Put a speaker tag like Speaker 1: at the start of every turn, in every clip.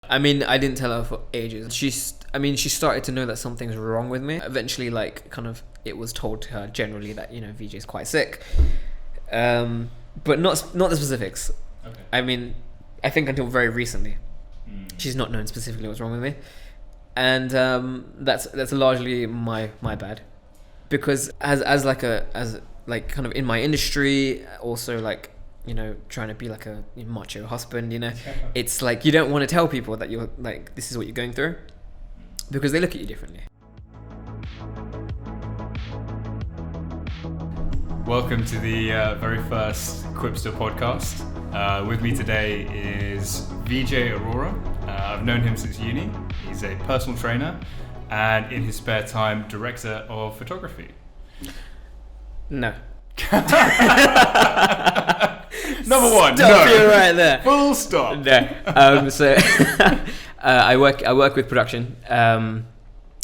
Speaker 1: I mean, I didn't tell her for ages. She started to know that something's wrong with me. Eventually, like, kind of, it was told to her generally that, you know, Vijay's quite sick. But not the specifics.
Speaker 2: Okay.
Speaker 1: I mean, I think until very recently, she's not known specifically what's wrong with me. And that's largely my bad. Because as kind of in my industry, also like, you know, trying to be like a macho husband, you know, it's like you don't want to tell people that you're like, this is what you're going through, because they look at you differently.
Speaker 2: Welcome to the very first Quipster podcast. With me today is Vijay Arora. I've known him since uni. He's a personal trainer and in his spare time, director of photography.
Speaker 1: No.
Speaker 2: Number one.
Speaker 1: Stop
Speaker 2: no.
Speaker 1: you right there.
Speaker 2: Full stop.
Speaker 1: No. So I work with production.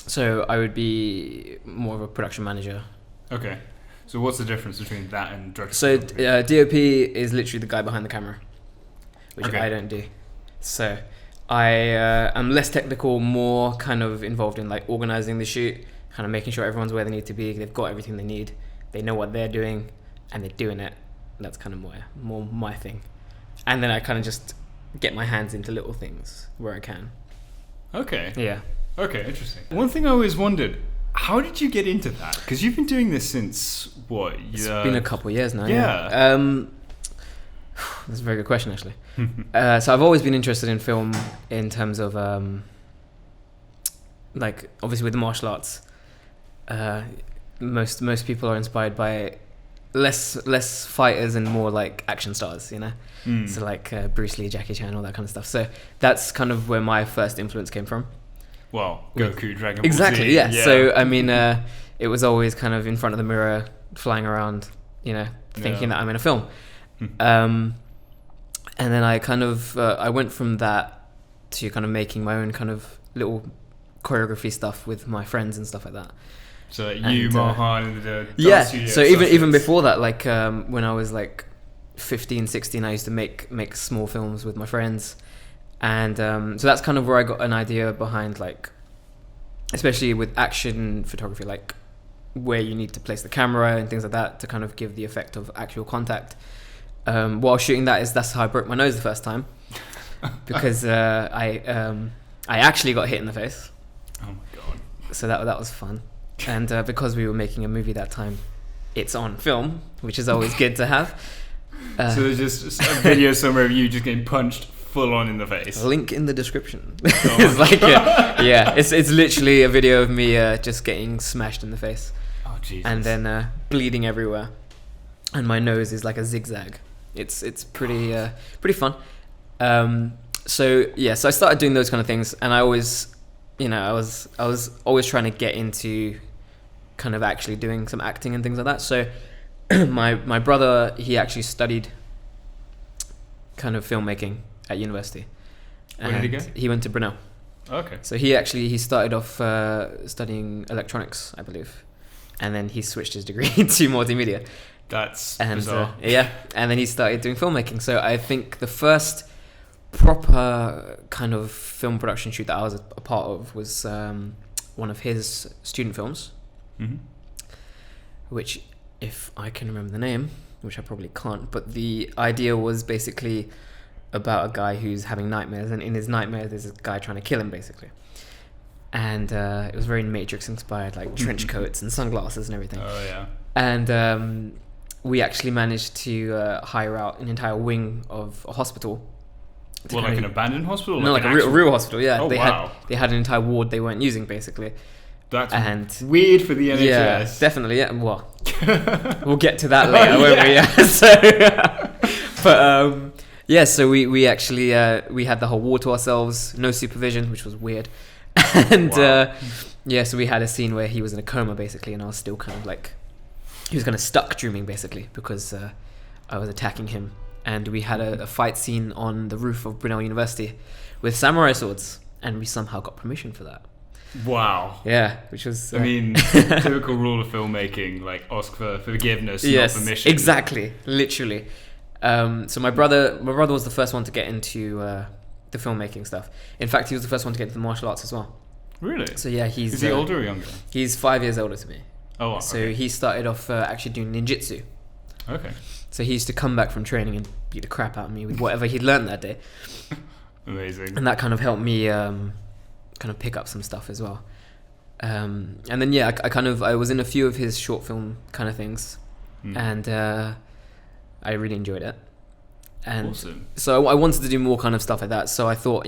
Speaker 1: So I would be more of a production manager.
Speaker 2: Okay. So what's the difference between that and director?
Speaker 1: So DOP is literally the guy behind the camera, which
Speaker 2: Okay.
Speaker 1: I don't do. So I am less technical, more kind of involved in like organizing the shoot, kind of making sure everyone's where they need to be. They've got everything they need. They know what they're doing, and they're doing it. That's kind of more my thing. And then I kind of just get my hands into little things where I can.
Speaker 2: Okay.
Speaker 1: Yeah.
Speaker 2: Okay, interesting. One thing I always wondered, how did you get into that? Because you've been doing this since, what?
Speaker 1: It's been a couple of years now.
Speaker 2: Yeah.
Speaker 1: That's a very good question, actually. So I've always been interested in film in terms of, like, obviously with the martial arts, most people are inspired by less fighters and more like action stars, you know? So like Bruce Lee, Jackie Chan, all that kind of stuff. So that's kind of where my first influence came from.
Speaker 2: Well, Goku, Dragon Ball
Speaker 1: Exactly,
Speaker 2: Z.
Speaker 1: yeah. So, I mean, it was always kind of in front of the mirror, flying around, you know, thinking that I'm in a film. And then I kind of, I went from that to kind of making my own kind of little choreography stuff with my friends and stuff like that.
Speaker 2: So you, Mohan, and the
Speaker 1: yeah.
Speaker 2: studio
Speaker 1: So even before that, like when I was like 15, 16, I used to make small films with my friends. And so that's kind of where I got an idea behind, like, especially with action photography, like where you need to place the camera and things like that to kind of give the effect of actual contact. While shooting that's how I broke my nose the first time, because I actually got hit in the face.
Speaker 2: Oh my god!
Speaker 1: So that was fun, and because we were making a movie that time, it's on film, which is always good to have.
Speaker 2: So there's just a video somewhere of you just getting punched full on in the face.
Speaker 1: Link in the description. It's like it's literally a video of me just getting smashed in the face.
Speaker 2: Oh Jesus!
Speaker 1: And then bleeding everywhere, and my nose is like a zigzag. It's pretty fun. So I started doing those kind of things, and I always, you know, I was always trying to get into kind of actually doing some acting and things like that. So my brother, he actually studied kind of filmmaking at university.
Speaker 2: Where did he go?
Speaker 1: He went to Brunel.
Speaker 2: Okay.
Speaker 1: So he started off studying electronics, I believe, and then he switched his degree to multimedia.
Speaker 2: That's
Speaker 1: and
Speaker 2: bizarre.
Speaker 1: And then he started doing filmmaking. So I think the first proper kind of film production shoot that I was a part of was one of his student films, which, if I can remember the name, which I probably can't, but the idea was basically about a guy who's having nightmares, and in his nightmares there's a guy trying to kill him, basically. And it was very Matrix inspired, like trench coats and sunglasses and everything.
Speaker 2: Oh yeah.
Speaker 1: And we actually managed to hire out an entire wing of a hospital.
Speaker 2: Well, like an abandoned hospital?
Speaker 1: No, like a real hospital, yeah.
Speaker 2: Oh,
Speaker 1: they
Speaker 2: wow.
Speaker 1: They had an entire ward they weren't using, basically.
Speaker 2: That's weird for the NHS.
Speaker 1: Yeah, definitely, yeah. Well, we'll get to that later, won't we? Yeah. So we actually, we had the whole ward to ourselves, no supervision, which was weird. And
Speaker 2: wow.
Speaker 1: So we had a scene where he was in a coma, basically, and I was still kind of like, he was kind of stuck dreaming, basically, because I was attacking him. And we had a fight scene on the roof of Brunel University with samurai swords, and we somehow got permission for that.
Speaker 2: Wow.
Speaker 1: Yeah, which was...
Speaker 2: I mean, typical rule of filmmaking, like ask for forgiveness, not permission.
Speaker 1: Exactly, literally. So my brother was the first one to get into the filmmaking stuff. In fact, he was the first one to get into the martial arts as well.
Speaker 2: Really?
Speaker 1: So yeah,
Speaker 2: Is he older or younger?
Speaker 1: He's 5 years older to me.
Speaker 2: Oh, wow.
Speaker 1: So
Speaker 2: okay.
Speaker 1: he started off actually doing ninjutsu.
Speaker 2: Okay.
Speaker 1: So he used to come back from training and beat the crap out of me with whatever he'd learned that day.
Speaker 2: Amazing.
Speaker 1: And that kind of helped me kind of pick up some stuff as well. And then yeah, I was in a few of his short film kind of things, and I really enjoyed it. And
Speaker 2: awesome.
Speaker 1: so I wanted to do more kind of stuff like that. So I thought,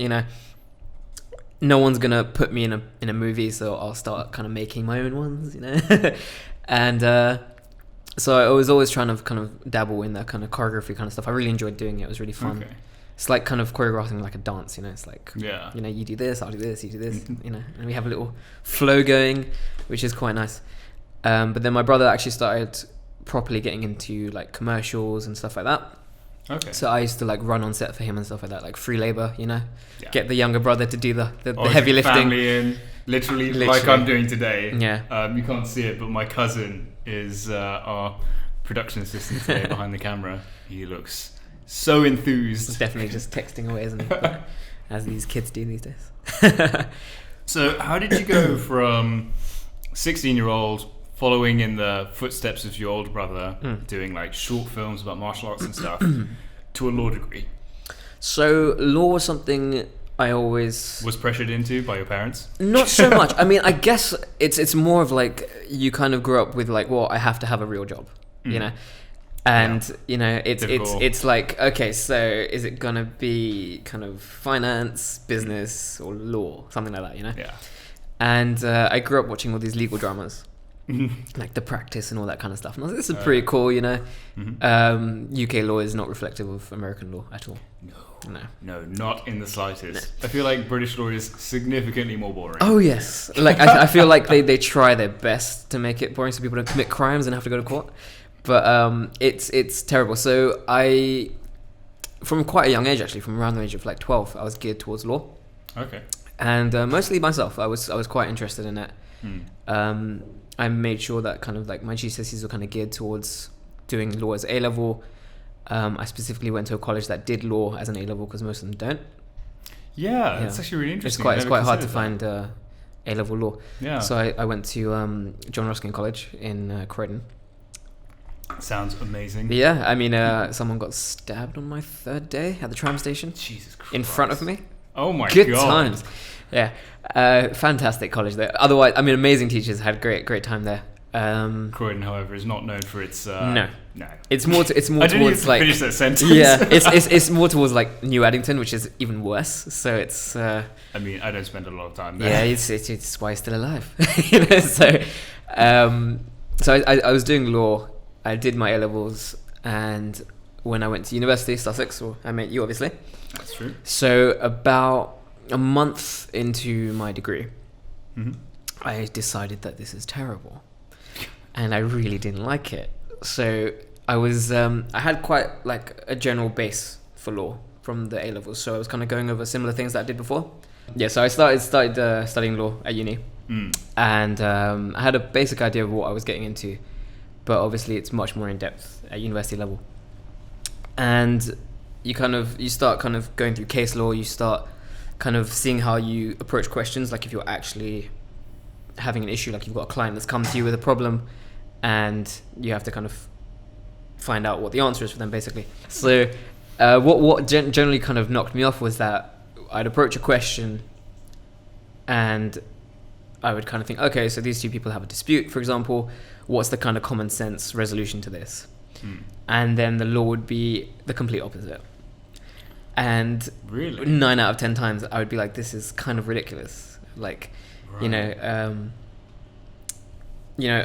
Speaker 1: no one's gonna put me in a movie, so I'll start kind of making my own ones, And so I was always trying to kind of dabble in that kind of choreography kind of stuff. I really enjoyed doing it. It was really fun.
Speaker 2: Okay.
Speaker 1: It's like kind of choreographing like a dance, It's like,
Speaker 2: yeah.
Speaker 1: You do this, I'll do this, you do this, and we have a little flow going, which is quite nice. But then my brother actually started properly getting into like commercials and stuff like that.
Speaker 2: Okay.
Speaker 1: So I used to like run on set for him and stuff like that, like free labor,
Speaker 2: Yeah.
Speaker 1: Get the younger brother to do the heavy lifting.
Speaker 2: Family in, literally like I'm doing today.
Speaker 1: Yeah.
Speaker 2: You can't see it, but my cousin is our production assistant today behind the camera. He looks so enthused.
Speaker 1: He's definitely just texting away, isn't he? As these kids do these days.
Speaker 2: So how did you go from 16-year-old following in the footsteps of your older brother, doing like short films about martial arts and stuff, to a law degree?
Speaker 1: So law was something I always
Speaker 2: was pressured into by your parents?
Speaker 1: Not so much. I mean, I guess it's more of like you kind of grew up with like, well, I have to have a real job, and it's like, okay, so is it gonna be kind of finance, business, or law, something like that,
Speaker 2: Yeah.
Speaker 1: And I grew up watching all these legal dramas. Like The Practice and all that kind of stuff, and I was like, this is pretty cool, UK law is not reflective of American law at all.
Speaker 2: No, not in the slightest. I feel like British law is significantly more boring.
Speaker 1: Oh yes, like I feel like they try their best to make it boring so people don't commit crimes and have to go to court, but it's terrible. So I, from quite a young age, actually from around the age of like 12, I was geared towards law.
Speaker 2: Okay.
Speaker 1: And mostly myself, I was quite interested in it. I made sure that kind of like my GCSEs were kind of geared towards doing law as A-level. I specifically went to a college that did law as an A-level because most of them don't.
Speaker 2: Yeah, that's actually really interesting.
Speaker 1: It's quite hard to find A-level law.
Speaker 2: Yeah.
Speaker 1: So I went to John Ruskin College in Croydon.
Speaker 2: Sounds amazing.
Speaker 1: But yeah, I mean, someone got stabbed on my third day at the tram station.
Speaker 2: Jesus Christ.
Speaker 1: In front of me.
Speaker 2: Oh my god.
Speaker 1: Good times. Yeah. Fantastic college there. Otherwise, I mean, amazing teachers. Had great time there.
Speaker 2: Croydon, however, is not known for its.
Speaker 1: No.
Speaker 2: No.
Speaker 1: It's more
Speaker 2: I didn't
Speaker 1: towards
Speaker 2: even
Speaker 1: like.
Speaker 2: finish that sentence.
Speaker 1: Yeah, it's more towards like New Addington, which is even worse. So it's.
Speaker 2: I mean, I don't spend a lot of time there.
Speaker 1: Yeah, it's why he's still alive. So I was doing law. I did my A-levels, and when I went to university, Sussex, or I met you obviously.
Speaker 2: That's true.
Speaker 1: So about a month into my degree, I decided that this is terrible, and I really didn't like it. So I was I had quite like a general base for law from the A-levels, so I was kind of going over similar things that I did before. Yeah, so I started studying law at uni, and I had a basic idea of what I was getting into, but obviously it's much more in depth at university level. And you start kind of going through case law. You start kind of seeing how you approach questions, like if you're actually having an issue, like you've got a client that's come to you with a problem, and you have to kind of find out what the answer is for them, basically. So what generally kind of knocked me off was that I'd approach a question and I would kind of think, okay, so these two people have a dispute, for example, what's the kind of common sense resolution to this? And then the law would be the complete opposite. And
Speaker 2: really?
Speaker 1: 9 out of 10 times I would be like, this is kind of ridiculous. Like, right.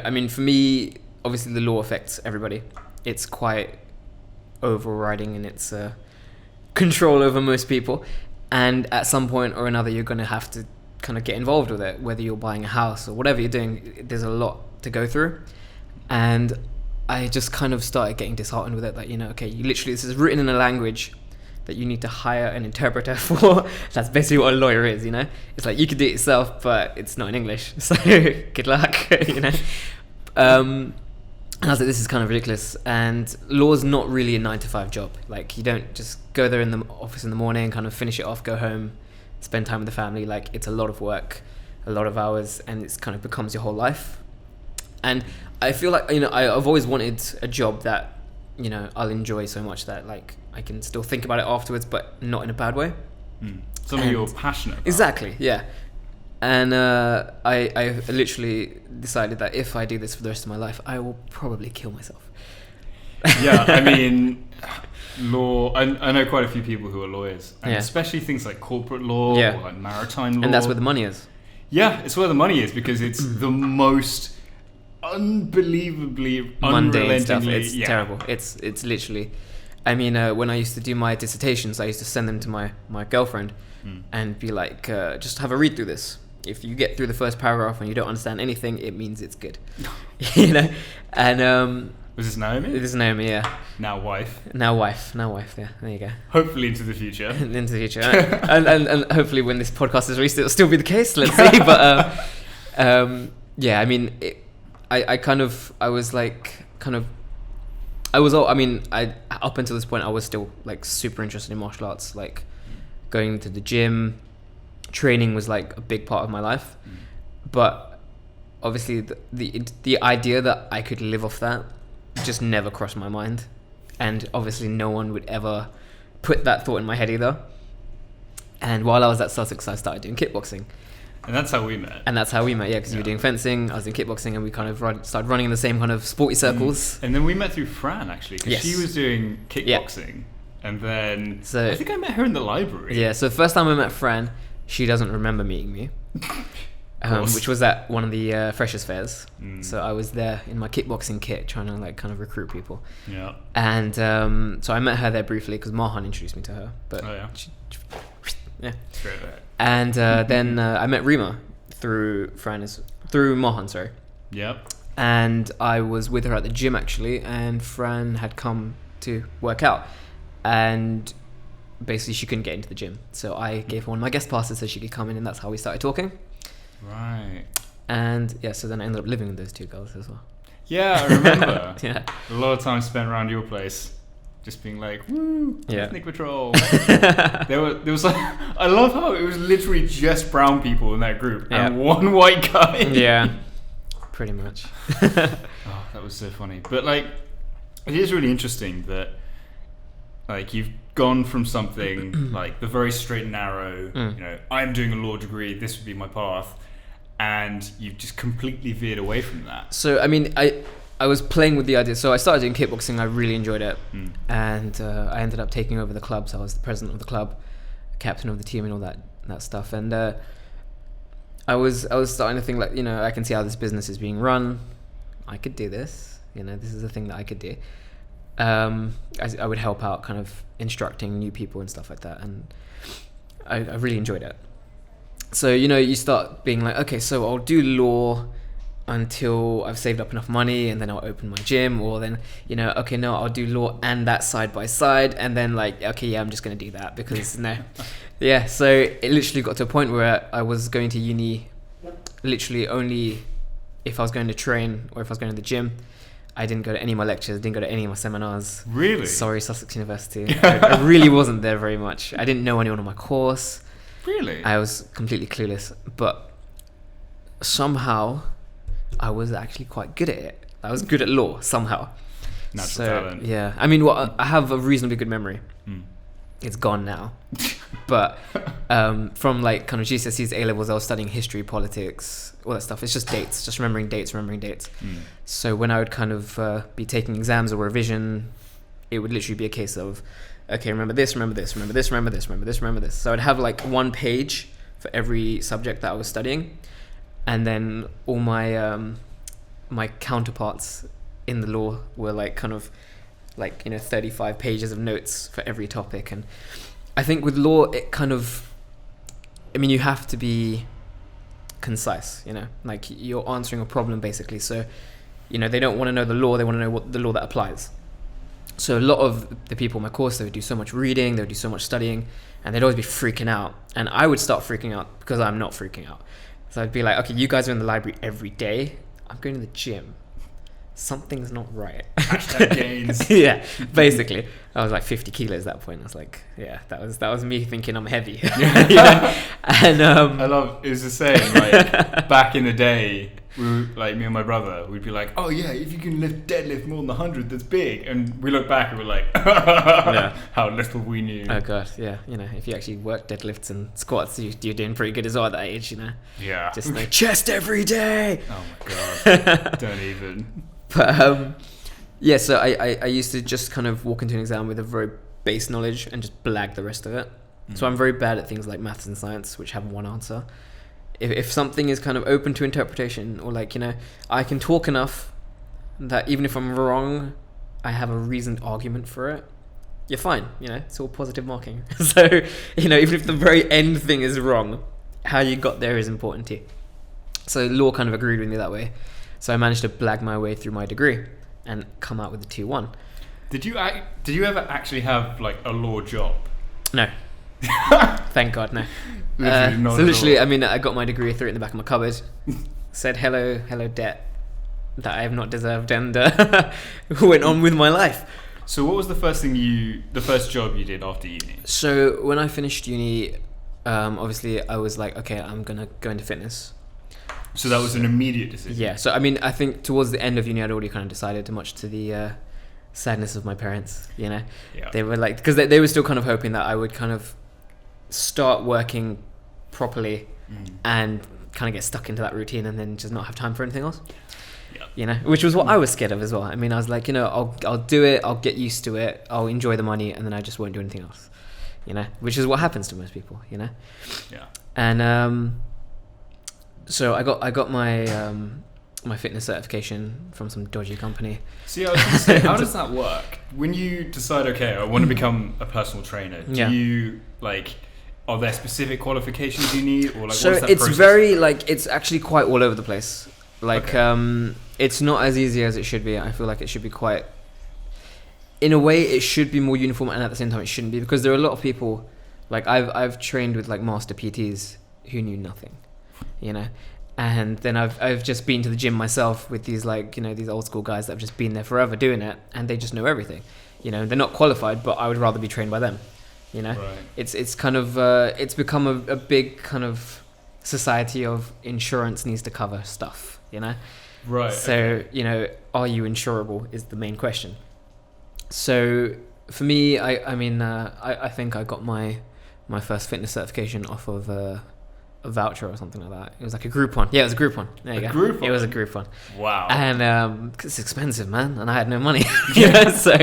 Speaker 1: I mean, for me, obviously the law affects everybody. It's quite overriding in its control over most people. And at some point or another, you're going to have to kind of get involved with it, whether you're buying a house or whatever you're doing. There's a lot to go through. And I just kind of started getting disheartened with it, that, okay, you literally, this is written in a language that you need to hire an interpreter for. That's basically what a lawyer is, It's like, you could do it yourself, but it's not in English, so good luck, And I was like, this is kind of ridiculous. And law's not really a 9 to 5 job. Like, you don't just go there in the office in the morning, kind of finish it off, go home, spend time with the family. Like, it's a lot of work, a lot of hours, and it's kind of becomes your whole life. And I feel like, I've always wanted a job that, I'll enjoy so much that, like, I can still think about it afterwards, but not in a bad way.
Speaker 2: Something you're passionate about.
Speaker 1: Exactly, yeah. And I literally decided that if I do this for the rest of my life, I will probably kill myself.
Speaker 2: Yeah, I mean, law, I know quite a few people who are lawyers, and especially things like corporate law or like maritime law.
Speaker 1: And that's where the money is.
Speaker 2: Yeah, it's where the money is, because it's the most unbelievably
Speaker 1: mundane stuff. It's terrible. It's literally, I mean, when I used to do my dissertations, I used to send them to my girlfriend and be like, just have a read through this. If you get through the first paragraph and you don't understand anything, it means it's good. And
Speaker 2: was this Naomi?
Speaker 1: This is Naomi, yeah.
Speaker 2: Now wife,
Speaker 1: yeah. There you go.
Speaker 2: Hopefully into the future.
Speaker 1: Into the future. and hopefully when this podcast is released, it'll still be the case. Let's see. But yeah, I mean, up until this point, I was still like super interested in martial arts, like going to the gym. Training was like a big part of my life, but obviously the idea that I could live off that just never crossed my mind, and obviously no one would ever put that thought in my head either. And while I was at Sussex, I started doing kickboxing,
Speaker 2: and that's how we met.
Speaker 1: Yeah, because you were doing fencing, I was doing kickboxing, and we kind of started running in the same kind of sporty circles.
Speaker 2: And then we met through Fran, actually, because she was doing kickboxing, and then I think I met her in the library.
Speaker 1: Yeah, so the first time I met Fran, she doesn't remember meeting me, which was at one of the freshers fairs. So I was there in my kickboxing kit, trying to like kind of recruit people.
Speaker 2: Yeah.
Speaker 1: And so I met her there briefly because Mahan introduced me to her. But yeah.
Speaker 2: Straight there.
Speaker 1: And then I met Rima through Mahan, sorry.
Speaker 2: Yep.
Speaker 1: And I was with her at the gym actually, and Fran had come to work out, and basically she couldn't get into the gym, so I gave her one of my guest passes so she could come in, and that's how we started talking.
Speaker 2: Right.
Speaker 1: And yeah, so then I ended up living with those two girls as well.
Speaker 2: Yeah, I remember.
Speaker 1: Yeah.
Speaker 2: A lot of time spent around your place, just being like, woo, ethnic patrol. there was like, I love how it was literally just brown people in that group and one white guy.
Speaker 1: Yeah, pretty much.
Speaker 2: Oh, that was so funny. But like, it is really interesting that like you've gone from something like the very straight and narrow, I'm doing a law degree, this would be my path, and you've just completely veered away from that.
Speaker 1: So I mean, I was playing with the idea. So I started doing kickboxing. I really enjoyed it, and I ended up taking over the club. So I was the president of the club, captain of the team, and all that stuff. And I was starting to think like, I can see how this business is being run. I could do this. This is a thing that I could do. I would help out, kind of instructing new people and stuff like that, and I really enjoyed it. So you start being like, okay, so I'll do law until I've saved up enough money, and then I'll open my gym, or then okay, no, I'll do law and that side by side, and then like, okay, yeah, I'm just gonna do that because no, yeah. So it literally got to a point where I was going to uni literally only if I was going to train or if I was going to the gym. I didn't go to any of my lectures, didn't go to any of my seminars.
Speaker 2: Really?
Speaker 1: Sorry, Sussex University. I really wasn't there very much. I didn't know anyone on my course.
Speaker 2: Really?
Speaker 1: I was completely clueless. But somehow, I was actually quite good at it. I was good at law, somehow.
Speaker 2: Natural talent.
Speaker 1: Yeah. I mean, I have a reasonably good memory. It's gone now. But from like kind of GCSEs, A-levels, I was studying history, politics, all that stuff. It's just dates, just remembering dates. So when I would kind of be taking exams or revision, it would literally be a case of, okay, remember this. So I'd have like one page for every subject that I was studying, and then all my my counterparts in the law were like kind of like 35 pages of notes for every topic. And I think with law, it kind of, I mean, you have to be concise, like you're answering a problem basically. So they don't want to know the law, they want to know what the law that applies. So a lot of the people in my course, they would do so much reading, they would do so much studying, and they'd always be freaking out, and I would start freaking out because I'm not freaking out. So I'd be like, okay, you guys are in the library every day, I'm going to the gym. something's not right.
Speaker 2: Hashtag gains.
Speaker 1: Yeah, basically. I was like 50 kilos at that point. I was like, yeah, that was me thinking I'm heavy. You know? And
Speaker 2: I love, it was the same, like, back in the day, we were, like, me and my brother, we'd be like, oh yeah, if you can deadlift more than 100, that's big. And we look back and we're like,
Speaker 1: yeah.
Speaker 2: How little we knew.
Speaker 1: Oh god, yeah. You know, if you actually work deadlifts and squats, you're doing pretty good as well at that age, you know.
Speaker 2: Yeah.
Speaker 1: Just like chest every day.
Speaker 2: Oh my god. Don't even.
Speaker 1: But yeah, so I used to just kind of walk into an exam with a very base knowledge and just blag the rest of it. So I'm very bad at things like maths and science, which have one answer. If something is kind of open to interpretation, or like, you know, I can talk enough that even if I'm wrong, I have a reasoned argument for it, you're fine, you know, it's all positive marking. So, you know, even if the very end thing is wrong, how you got there is important too. So law kind of agreed with me that way. So I managed to blag my way through my degree and come out with a 2-1.
Speaker 2: Did you ever actually have like a law job?
Speaker 1: No. Thank God, no.
Speaker 2: Literally
Speaker 1: so literally, I mean, I got my degree, threw it in the back of my cupboard, said hello debt that I have not deserved, and went on with my life.
Speaker 2: So what was the first job you did after uni?
Speaker 1: So when I finished uni, obviously I was like, okay, I'm gonna go into fitness.
Speaker 2: So that was an immediate decision.
Speaker 1: Yeah. So I mean, I think towards the end of uni, I'd already kind of decided, much to the sadness of my parents. You know,
Speaker 2: Yeah.
Speaker 1: they were like, because they were still kind of hoping that I would kind of start working properly and kind of get stuck into that routine and then just not have time for anything else.
Speaker 2: Yeah.
Speaker 1: You know, which was what I was scared of as well. I mean, I was like, you know, I'll do it, I'll get used to it, I'll enjoy the money, and then I just won't do anything else. You know, which is what happens to most people. You know.
Speaker 2: Yeah.
Speaker 1: And so I got my my fitness certification from some dodgy company.
Speaker 2: See, I was going to say, how does that work? When you decide, okay, I want to become a personal trainer, do you like? Are there specific qualifications you need, or like?
Speaker 1: So
Speaker 2: what's that
Speaker 1: it's
Speaker 2: process?
Speaker 1: very like, it's actually quite all over the place. Like
Speaker 2: Okay.
Speaker 1: It's not as easy as it should be. I feel like it should be quite. In a way, it should be more uniform, and at the same time, it shouldn't be, because there are a lot of people. Like I've trained with like master PTs who knew nothing, you know, and then I've just been to the gym myself with these, like, you know, these old school guys that have just been there forever doing it, and they just know everything, you know. They're not qualified, but I would rather be trained by them, you know.
Speaker 2: Right.
Speaker 1: It's kind of it's become a big kind of society of insurance needs to cover stuff, you know.
Speaker 2: Right.
Speaker 1: So
Speaker 2: okay.
Speaker 1: you know, are you insurable is the main question. So for me, I mean, I think I got my first fitness certification off of a voucher or something like that. It was like a group one. Yeah, it was a group one. There you go.
Speaker 2: Group one?
Speaker 1: It was a group one.
Speaker 2: Wow.
Speaker 1: And 'cause it's expensive, man, and I had no money. You know, so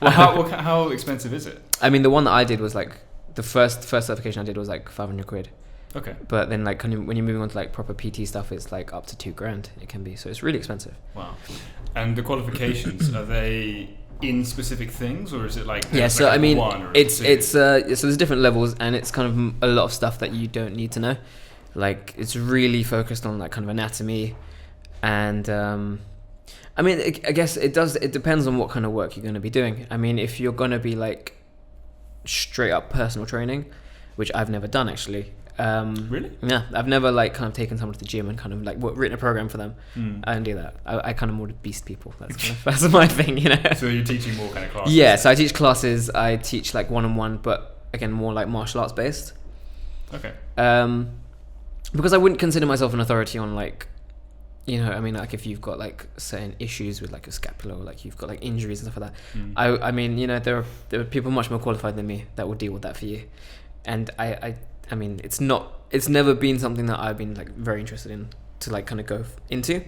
Speaker 2: Well, how expensive is it?
Speaker 1: I mean, the one that I did was like the first certification I did was like 500 quid.
Speaker 2: Okay.
Speaker 1: But then like when you're moving on to like proper PT stuff, it's like up to $2,000. It can be, so it's really expensive.
Speaker 2: Wow. And the qualifications, are they in specific things, or is it like
Speaker 1: Yeah, so
Speaker 2: like
Speaker 1: I mean,
Speaker 2: one, or
Speaker 1: it's
Speaker 2: two?
Speaker 1: so there's different levels, and it's kind of a lot of stuff that you don't need to know. Like it's really focused on like kind of anatomy, and I mean, I guess it depends on what kind of work you're going to be doing. I mean, if you're going to be like straight up personal training, which I've never done actually.
Speaker 2: Really?
Speaker 1: Yeah, I've never like kind of taken someone to the gym and kind of like written a program for them. I don't do that. I kind of more beast people. That's my thing, you know.
Speaker 2: So you're teaching more kind of classes?
Speaker 1: Yeah, so I teach classes. I teach like one-on-one, but again more like martial arts based.
Speaker 2: Okay.
Speaker 1: Because I wouldn't consider myself an authority on like, you know, I mean, like if you've got like certain issues with like a scapula, or like you've got like injuries and stuff like that. I mean, you know, there are people much more qualified than me that will deal with that for you, and I mean, it's never been something that I've been like very interested in to like kind of go into,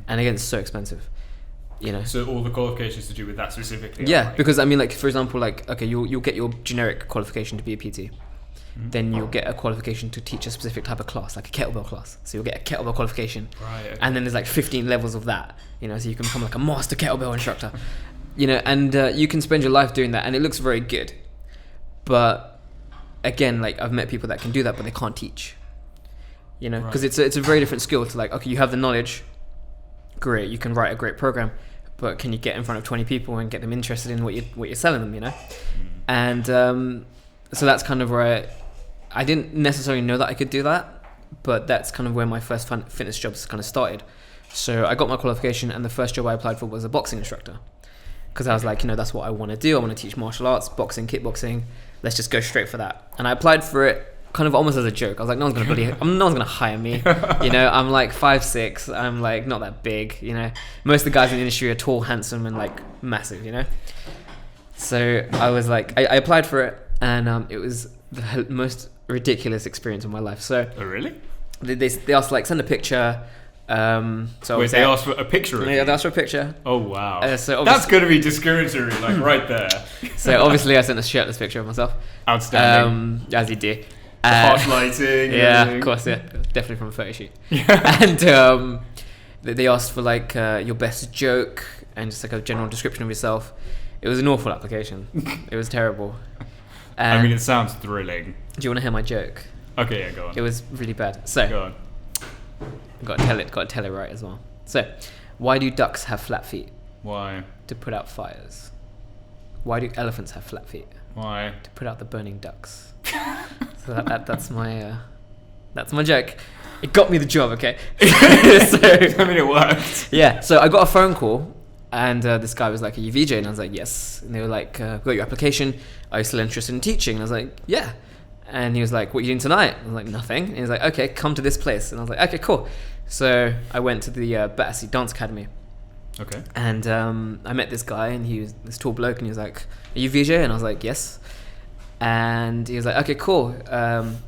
Speaker 1: and again, it's so expensive, you know.
Speaker 2: So all the qualifications to do with that specifically?
Speaker 1: Yeah,
Speaker 2: like,
Speaker 1: because I mean, like for example, like okay, you'll get your generic qualification to be a PT, then you'll get a qualification to teach a specific type of class, like a kettlebell class. So you'll get a kettlebell qualification,
Speaker 2: right? Okay.
Speaker 1: And then there's like 15 levels of that, you know. So you can become like a master kettlebell instructor, you know, and you can spend your life doing that, and it looks very good, but again, like I've met people that can do that, but they can't teach, you know, because it's a very different skill to like, okay, you have the knowledge, great, you can write a great program, but can you get in front of 20 people and get them interested in what you're selling them, you know? And so that's kind of where I didn't necessarily know that I could do that, but that's kind of where my first fitness jobs kind of started, So I got my qualification, and the first job I applied for was a boxing instructor, because I was like, that's what I want to do. I want to teach martial arts, boxing, kickboxing. Let's just go straight for that. And I applied for it kind of almost as a joke. I was like, no one's gonna hire me. I'm like 5'6". I'm like not that big. Most of the guys in the industry are tall, handsome, and like massive. So I was like, I applied for it, and it was the most ridiculous experience of my life. So
Speaker 2: oh really?
Speaker 1: They asked like send a picture. So
Speaker 2: wait, they asked for a picture of you?
Speaker 1: Yeah, they asked for a picture.
Speaker 2: Oh wow.
Speaker 1: So
Speaker 2: that's going to be discriminatory, like right there.
Speaker 1: So obviously I sent a shirtless picture of myself.
Speaker 2: Outstanding.
Speaker 1: As you do.
Speaker 2: Harsh lighting.
Speaker 1: Yeah, of course, yeah. Definitely from a photo shoot. And they asked for like your best joke and just like a general description of yourself. It was an awful application. It was terrible.
Speaker 2: I mean, it sounds thrilling.
Speaker 1: Do you want to hear my joke?
Speaker 2: Okay, yeah, go on.
Speaker 1: It was really bad. So
Speaker 2: go on.
Speaker 1: Got to tell it right as well. So, why do ducks have flat feet?
Speaker 2: Why?
Speaker 1: To put out fires. Why do elephants have flat feet?
Speaker 2: Why?
Speaker 1: To put out the burning ducks. So that's my joke. It got me the job, okay?
Speaker 2: I mean, it worked.
Speaker 1: Yeah. So I got a phone call, and this guy was like, "Are you Vijay?" And I was like, "Yes." And they were like, "Got your application. Are you still interested in teaching?" And I was like, "Yeah." And he was like, "What are you doing tonight?" I was like, "Nothing." And he was like, "Okay, come to this place." And I was like, "Okay, cool." So I went to the Battersea Dance Academy.
Speaker 2: Okay.
Speaker 1: And I met this guy, and he was this tall bloke, and he was like, "Are you Vijay?" And I was like, "Yes." And he was like, "Okay, cool.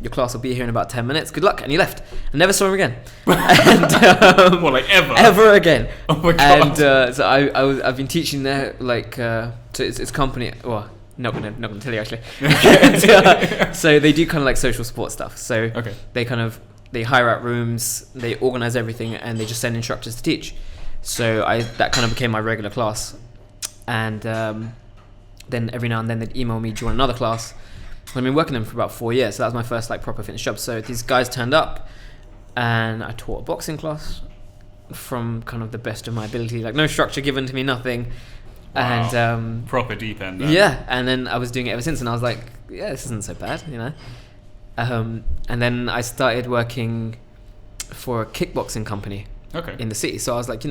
Speaker 1: Your class will be here in about 10 minutes. Good luck." And he left. I never saw him again. And,
Speaker 2: what, like ever?
Speaker 1: Ever again.
Speaker 2: Oh my god.
Speaker 1: And so I've been teaching there, like, so it's company. Well, not gonna tell you actually. So they do kind of like social support stuff. So
Speaker 2: okay.
Speaker 1: They hire out rooms, they organize everything, and they just send instructors to teach. So that kind of became my regular class. And then every now and then they'd email me, "Do you want another class?" I've been working them for about 4 years, so that was my first like proper fitness job. So these guys turned up, and I taught a boxing class from kind of the best of my ability, like no structure given to me, nothing.
Speaker 2: Wow.
Speaker 1: And
Speaker 2: proper deep end.
Speaker 1: Yeah, and then I was doing it ever since, and I was like, yeah, this isn't so bad, and then I started working for a kickboxing company in the city. So I was like,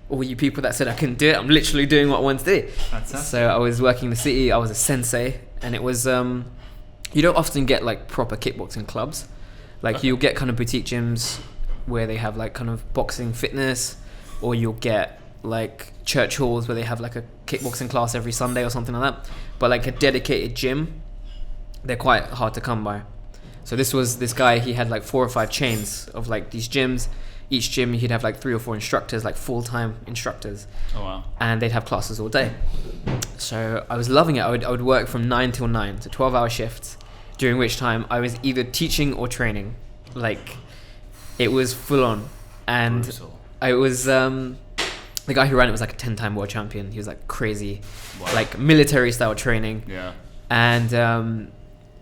Speaker 1: all you people that said I couldn't do it, I'm literally doing what I want to do.
Speaker 2: Fantastic.
Speaker 1: So I was working in the city. I was a sensei, and it was you don't often get like proper kickboxing clubs. Like you'll get kind of boutique gyms where they have like kind of boxing fitness, or you'll get like church halls where they have like a kickboxing class every Sunday or something like that. But like a dedicated gym, they're quite hard to come by. So this guy, he had like 4 or 5 chains of like these gyms. Each gym he'd have like 3 or 4 instructors, like full-time instructors.
Speaker 2: Oh wow.
Speaker 1: And they'd have classes all day. So I was loving it. I would work from 9 till 9, so 12-hour shifts, during which time I was either teaching or training. Like it was full on. And
Speaker 2: brutal.
Speaker 1: I was the guy who ran it was like a 10-time world champion. He was like crazy.
Speaker 2: Wow.
Speaker 1: Like military style training.
Speaker 2: Yeah.
Speaker 1: And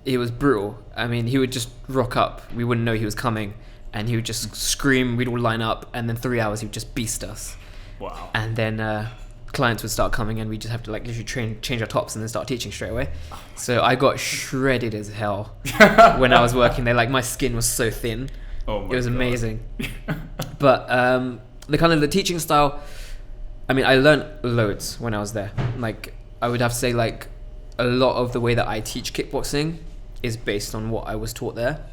Speaker 1: it was brutal. I mean, he would just rock up. We wouldn't know he was coming. And he would just scream. We'd all line up. And then 3 hours, he would just beast us.
Speaker 2: Wow.
Speaker 1: And then clients would start coming, and we just have to like literally change our tops and then start teaching straight away. So I got shredded as hell when I was working there. Like my skin was so thin.
Speaker 2: Oh my god.
Speaker 1: It was amazing. But the teaching style, I mean, I learned loads when I was there. Like I would have to say like a lot of the way that I teach kickboxing is based on what I was taught there.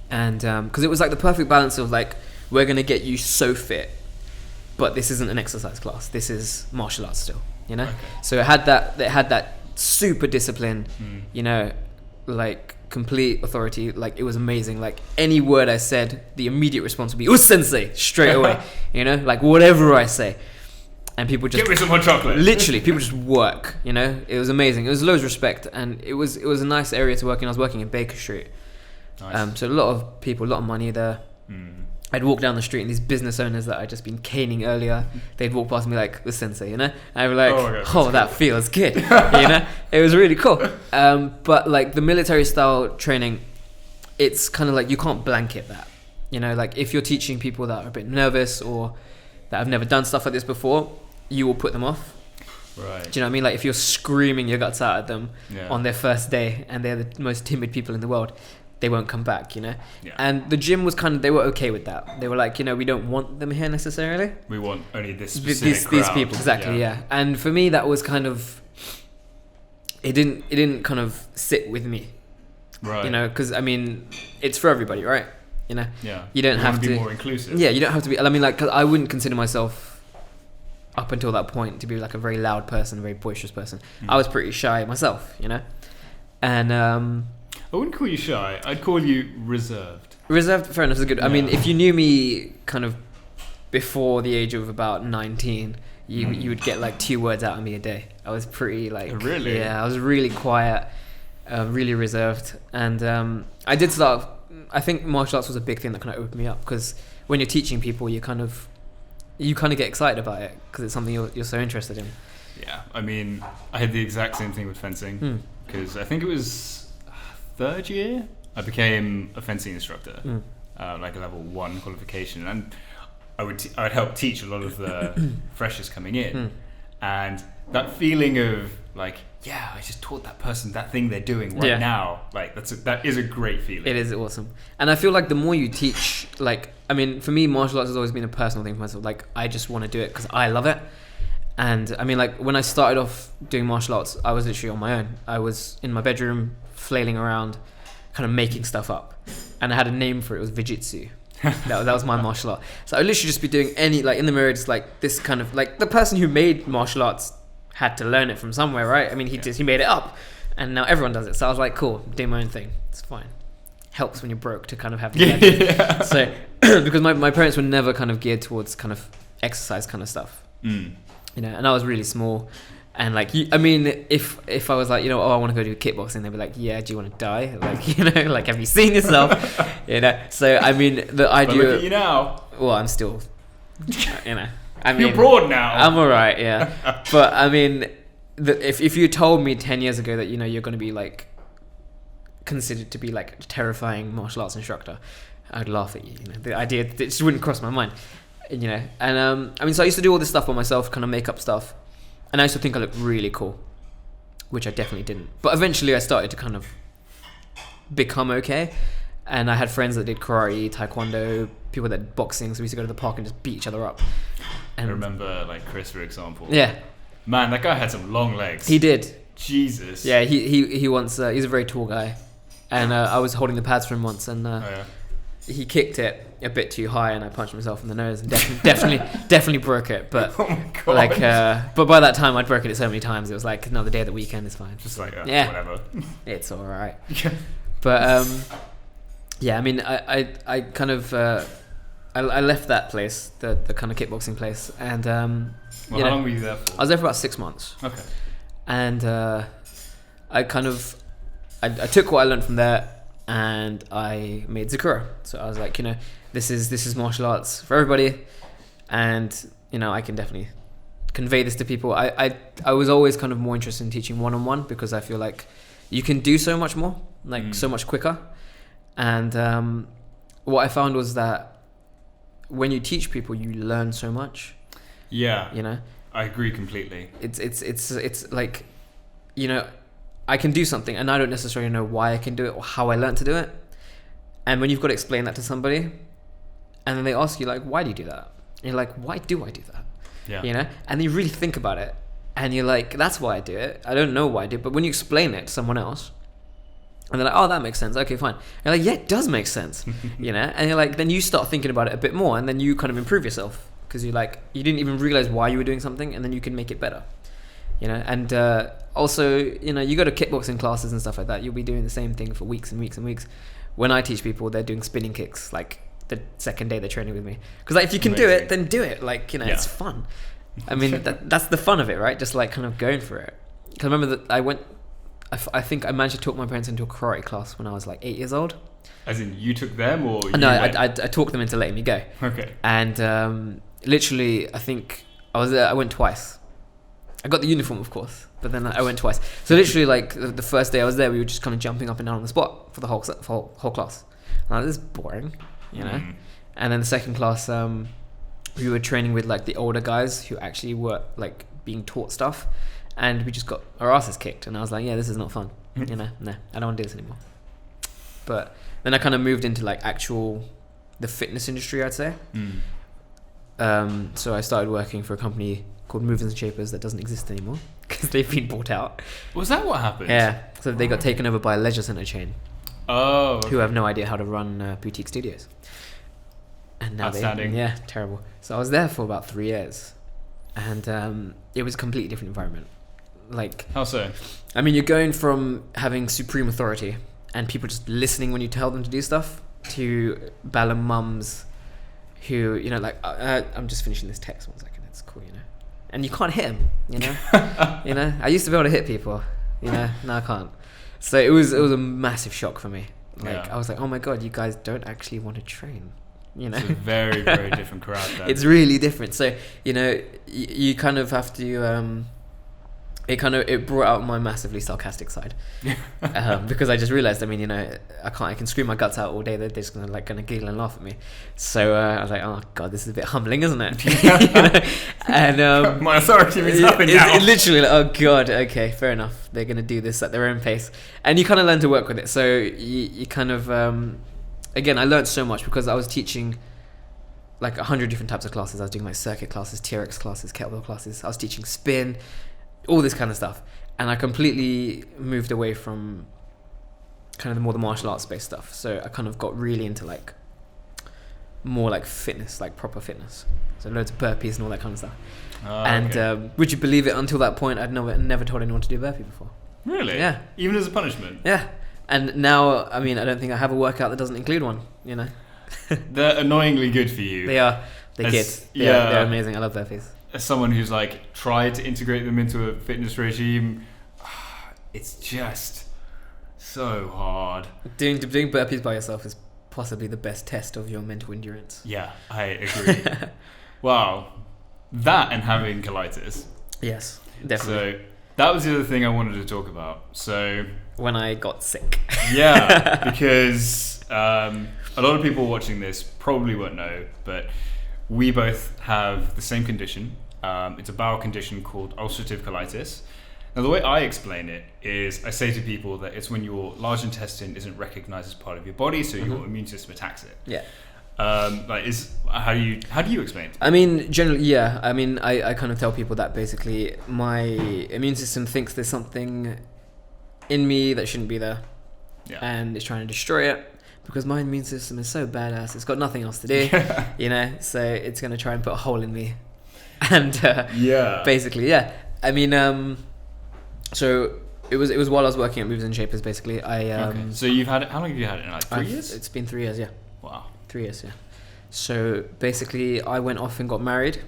Speaker 1: And because it was like the perfect balance of like, we're going to get you so fit, but this isn't an exercise class. This is martial arts still, Okay. So it had that super discipline, like complete authority. Like it was amazing. Like any word I said, the immediate response would be, "Oh, sensei," straight away, like whatever I say. And people just
Speaker 2: give me some more chocolate.
Speaker 1: Literally, people just work. It was amazing. It was loads of respect, and it was a nice area to work in. I was working in Baker Street.
Speaker 2: Nice.
Speaker 1: So a lot of people, a lot of money there. I'd walk down the street, and these business owners that I'd just been caning earlier, they'd walk past me like, "The sensei," And I'd be like, "Oh, that feels good," It was really cool. But like the military style training, it's kind of like you can't blanket that. Like if you're teaching people that are a bit nervous or that have never done stuff like this before, you will put them off.
Speaker 2: Right.
Speaker 1: Do you know what I mean? Like if you're screaming your guts out at them
Speaker 2: Yeah.
Speaker 1: on their first day, and they're the most timid people in the world, they won't come back, you know.
Speaker 2: Yeah.
Speaker 1: And the gym was they were okay with that. They were like, we don't want them here necessarily.
Speaker 2: We want only this specific
Speaker 1: these people, exactly, yeah. And for me, that was it didn't kind of sit with me,
Speaker 2: right?
Speaker 1: Because I mean, it's for everybody, right?
Speaker 2: Yeah.
Speaker 1: You don't have to
Speaker 2: be more inclusive.
Speaker 1: Yeah, you don't have to be. I mean, like, 'cause I wouldn't consider myself up until that point to be like a very loud person, a very boisterous person. I was pretty shy myself, and
Speaker 2: I wouldn't call you shy. I'd call you reserved.
Speaker 1: Reserved, fair enough, is good.
Speaker 2: Yeah.
Speaker 1: I mean, if you knew me kind of before the age of about 19, you would get like 2 words out of me a day. I was pretty like...
Speaker 2: Really?
Speaker 1: Yeah, I was really quiet, really reserved. And I did start... I think martial arts was a big thing that kind of opened me up, because when you're teaching people, you kind of get excited about it because it's something you're so interested in.
Speaker 2: Yeah, I mean, I had the exact same thing with fencing, because I think it was 3rd year I became a fencing instructor, like a level 1 qualification, and I would help teach a lot of the freshers coming in, and that feeling of like, yeah, I just taught that person that thing they're doing right now, like that is a great feeling.
Speaker 1: It is awesome. And I feel like the more you teach, like, I mean, for me, martial arts has always been a personal thing for myself. Like, I just want to do it because I love it. And I mean, like, when I started off doing martial arts, I was literally on my own. I was in my bedroom flailing around, kind of making stuff up, and I had a name for it. It was Vijitsu. that was my martial art. So I would literally just be doing like in the mirror, just like this kind of, like, the person who made martial arts had to learn it from somewhere, right? I mean, he made it up, and now everyone does it. So I was like, cool, I'm doing my own thing. It's fine. Helps when you're broke to kind of have the idea. So because my parents were never kind of geared towards kind of exercise kind of stuff, and I was really small. And like, I mean, if I was like, I want to go do kickboxing, they'd be like, yeah, do you want to die? Like, like, have you seen yourself? So I mean, the idea.
Speaker 2: But look at you now.
Speaker 1: Well, I'm still, I mean,
Speaker 2: you're broad now.
Speaker 1: I'm alright, yeah. But I mean, if you told me 10 years ago that you're going to be like considered to be like a terrifying martial arts instructor, I'd laugh at you. The idea, it just wouldn't cross my mind. And I mean, so I used to do all this stuff by myself, kind of make up stuff. And I used to think I looked really cool, which I definitely didn't. But eventually I started to kind of become okay. And I had friends that did karate, taekwondo, people that did boxing. So we used to go to the park and just beat each other up. And
Speaker 2: I remember, like, Chris, for example.
Speaker 1: Yeah.
Speaker 2: Man, that guy had some long legs.
Speaker 1: He did.
Speaker 2: Jesus.
Speaker 1: Yeah, he once, he's a very tall guy. And I was holding the pads for him once, and he kicked it a bit too high, and I punched myself in the nose, and definitely broke it. But
Speaker 2: oh my God.
Speaker 1: but by that time I'd broken it so many times, it was like, no, the day of the weekend is fine.
Speaker 2: Just like,
Speaker 1: whatever. It's all right. But I mean, I kind of I left that place, the kind of kickboxing place, and
Speaker 2: how long were you there for?
Speaker 1: I was there for about 6 months.
Speaker 2: Okay.
Speaker 1: And I kind of I took what I learned from there, and I made Zakura. So I was like, this is martial arts for everybody, and I can definitely convey this to people. I was always kind of more interested in teaching one-on-one, because I feel like you can do so much more, like so much quicker. And what I found was that when you teach people, you learn so much.
Speaker 2: Yeah. I agree completely.
Speaker 1: It's like, I can do something and I don't necessarily know why I can do it or how I learned to do it. And when you've got to explain that to somebody, and then they ask you, like, why do you do that? And you're like, why do I do that?
Speaker 2: Yeah.
Speaker 1: And you really think about it, and you're like, that's why I do it. I don't know why I do it. But when you explain it to someone else, and they're like, oh, that makes sense. Okay, fine. And you're like, yeah, it does make sense. And you're like, then you start thinking about it a bit more, and then you kind of improve yourself, because you're like, you didn't even realize why you were doing something, and then you can make it better. And also, you go to kickboxing classes and stuff like that, you'll be doing the same thing for weeks and weeks and weeks. When I teach people, they're doing spinning kicks like the second day they're training with me, because like, if you can do it, then do it. Like, it's fun. I mean, that's the fun of it, right? Just like kind of going for it. Because I remember that I think I managed to talk my parents into a karate class when I was like 8 years old.
Speaker 2: As in, you took them, or
Speaker 1: no? I talked them into letting me go.
Speaker 2: Okay.
Speaker 1: And literally, I think I went twice. I got the uniform, of course, but then I went twice. So literally, like, the first day I was there, we were just kind of jumping up and down on the spot for the whole class. Now, this is boring, And then the second class, we were training with like the older guys who actually were like being taught stuff, and we just got our asses kicked. And I was like, yeah, this is not fun. No, I don't want to do this anymore. But then I kind of moved into like the fitness industry, I'd say. So I started working for a company called Movers and Shapers that doesn't exist anymore because they've been bought out.
Speaker 2: Was that what happened?
Speaker 1: Yeah. So they got taken over by a leisure centre chain.
Speaker 2: Oh. Okay.
Speaker 1: Who have no idea how to run boutique studios. And now
Speaker 2: Outstanding.
Speaker 1: terrible. So I was there for about 3 years, and it was a completely different environment. Like,
Speaker 2: how so?
Speaker 1: I mean, you're going from having supreme authority and people just listening when you tell them to do stuff to Ballum mums who, you know, like, I'm just finishing this text 1 second. It's cool, you know. And you can't hit him, you know. You know, I used to be able to hit people, you know. Now I can't. So it was a massive shock for me. Like, I was like, oh my god, you guys don't actually want to train. You know,
Speaker 2: it's a very, very different crowd then.
Speaker 1: It's really different. So, you know, you kind of have to it brought out my massively sarcastic side. Because I just realized, I mean, you know, I can scream my guts out all day, they're just gonna giggle and laugh at me. So I was like, oh god, this is a bit humbling, isn't it? You know? And
Speaker 2: my authority means nothing now.
Speaker 1: It's literally like, oh god, okay, fair enough, they're gonna do this at their own pace, and you kind of learn to work with it. So you kind of again, I learned so much because I was teaching like 100 different types of classes. I was doing like circuit classes, TRX classes, kettlebell classes. I was teaching spin, all this kind of stuff. And I completely moved away from kind of the martial arts based stuff. So I kind of got really into like more like fitness, like proper fitness. So loads of burpees and all that kind of stuff. And would you believe it, until that point, I'd never told anyone to do a burpee before.
Speaker 2: Really?
Speaker 1: Yeah.
Speaker 2: Even as a punishment?
Speaker 1: Yeah. And now, I mean, I don't think I have a workout that doesn't include one, you know.
Speaker 2: They're annoyingly good for you.
Speaker 1: They are. They're good. They're amazing. I love burpees.
Speaker 2: As someone who's like tried to integrate them into a fitness regime, it's just so hard.
Speaker 1: Doing burpees by yourself is possibly the best test of your mental endurance.
Speaker 2: Yeah, I agree. Wow. That and having colitis.
Speaker 1: Yes, definitely.
Speaker 2: So that was the other thing I wanted to talk about. So
Speaker 1: when I got sick.
Speaker 2: Yeah, because a lot of people watching this probably won't know, but we both have the same condition. It's a bowel condition called ulcerative colitis. Now, the way I explain it is I say to people that it's when your large intestine isn't recognized as part of your body, so your immune system attacks it.
Speaker 1: Yeah.
Speaker 2: How do you explain it?
Speaker 1: I mean, generally, yeah. I mean, I kind of tell people that basically my immune system thinks there's something in me that shouldn't be there, and it's trying to destroy it because my immune system is so badass. It's got nothing else to do, you know. So it's gonna try and put a hole in me, and basically, yeah. I mean, so it was while I was working at Movers and Shapers. Basically,
Speaker 2: So you've had it. How long have you had it? Like 3 years?
Speaker 1: It's been 3 years. Yeah.
Speaker 2: Wow.
Speaker 1: 3 years. Yeah. So basically, I went off and got married.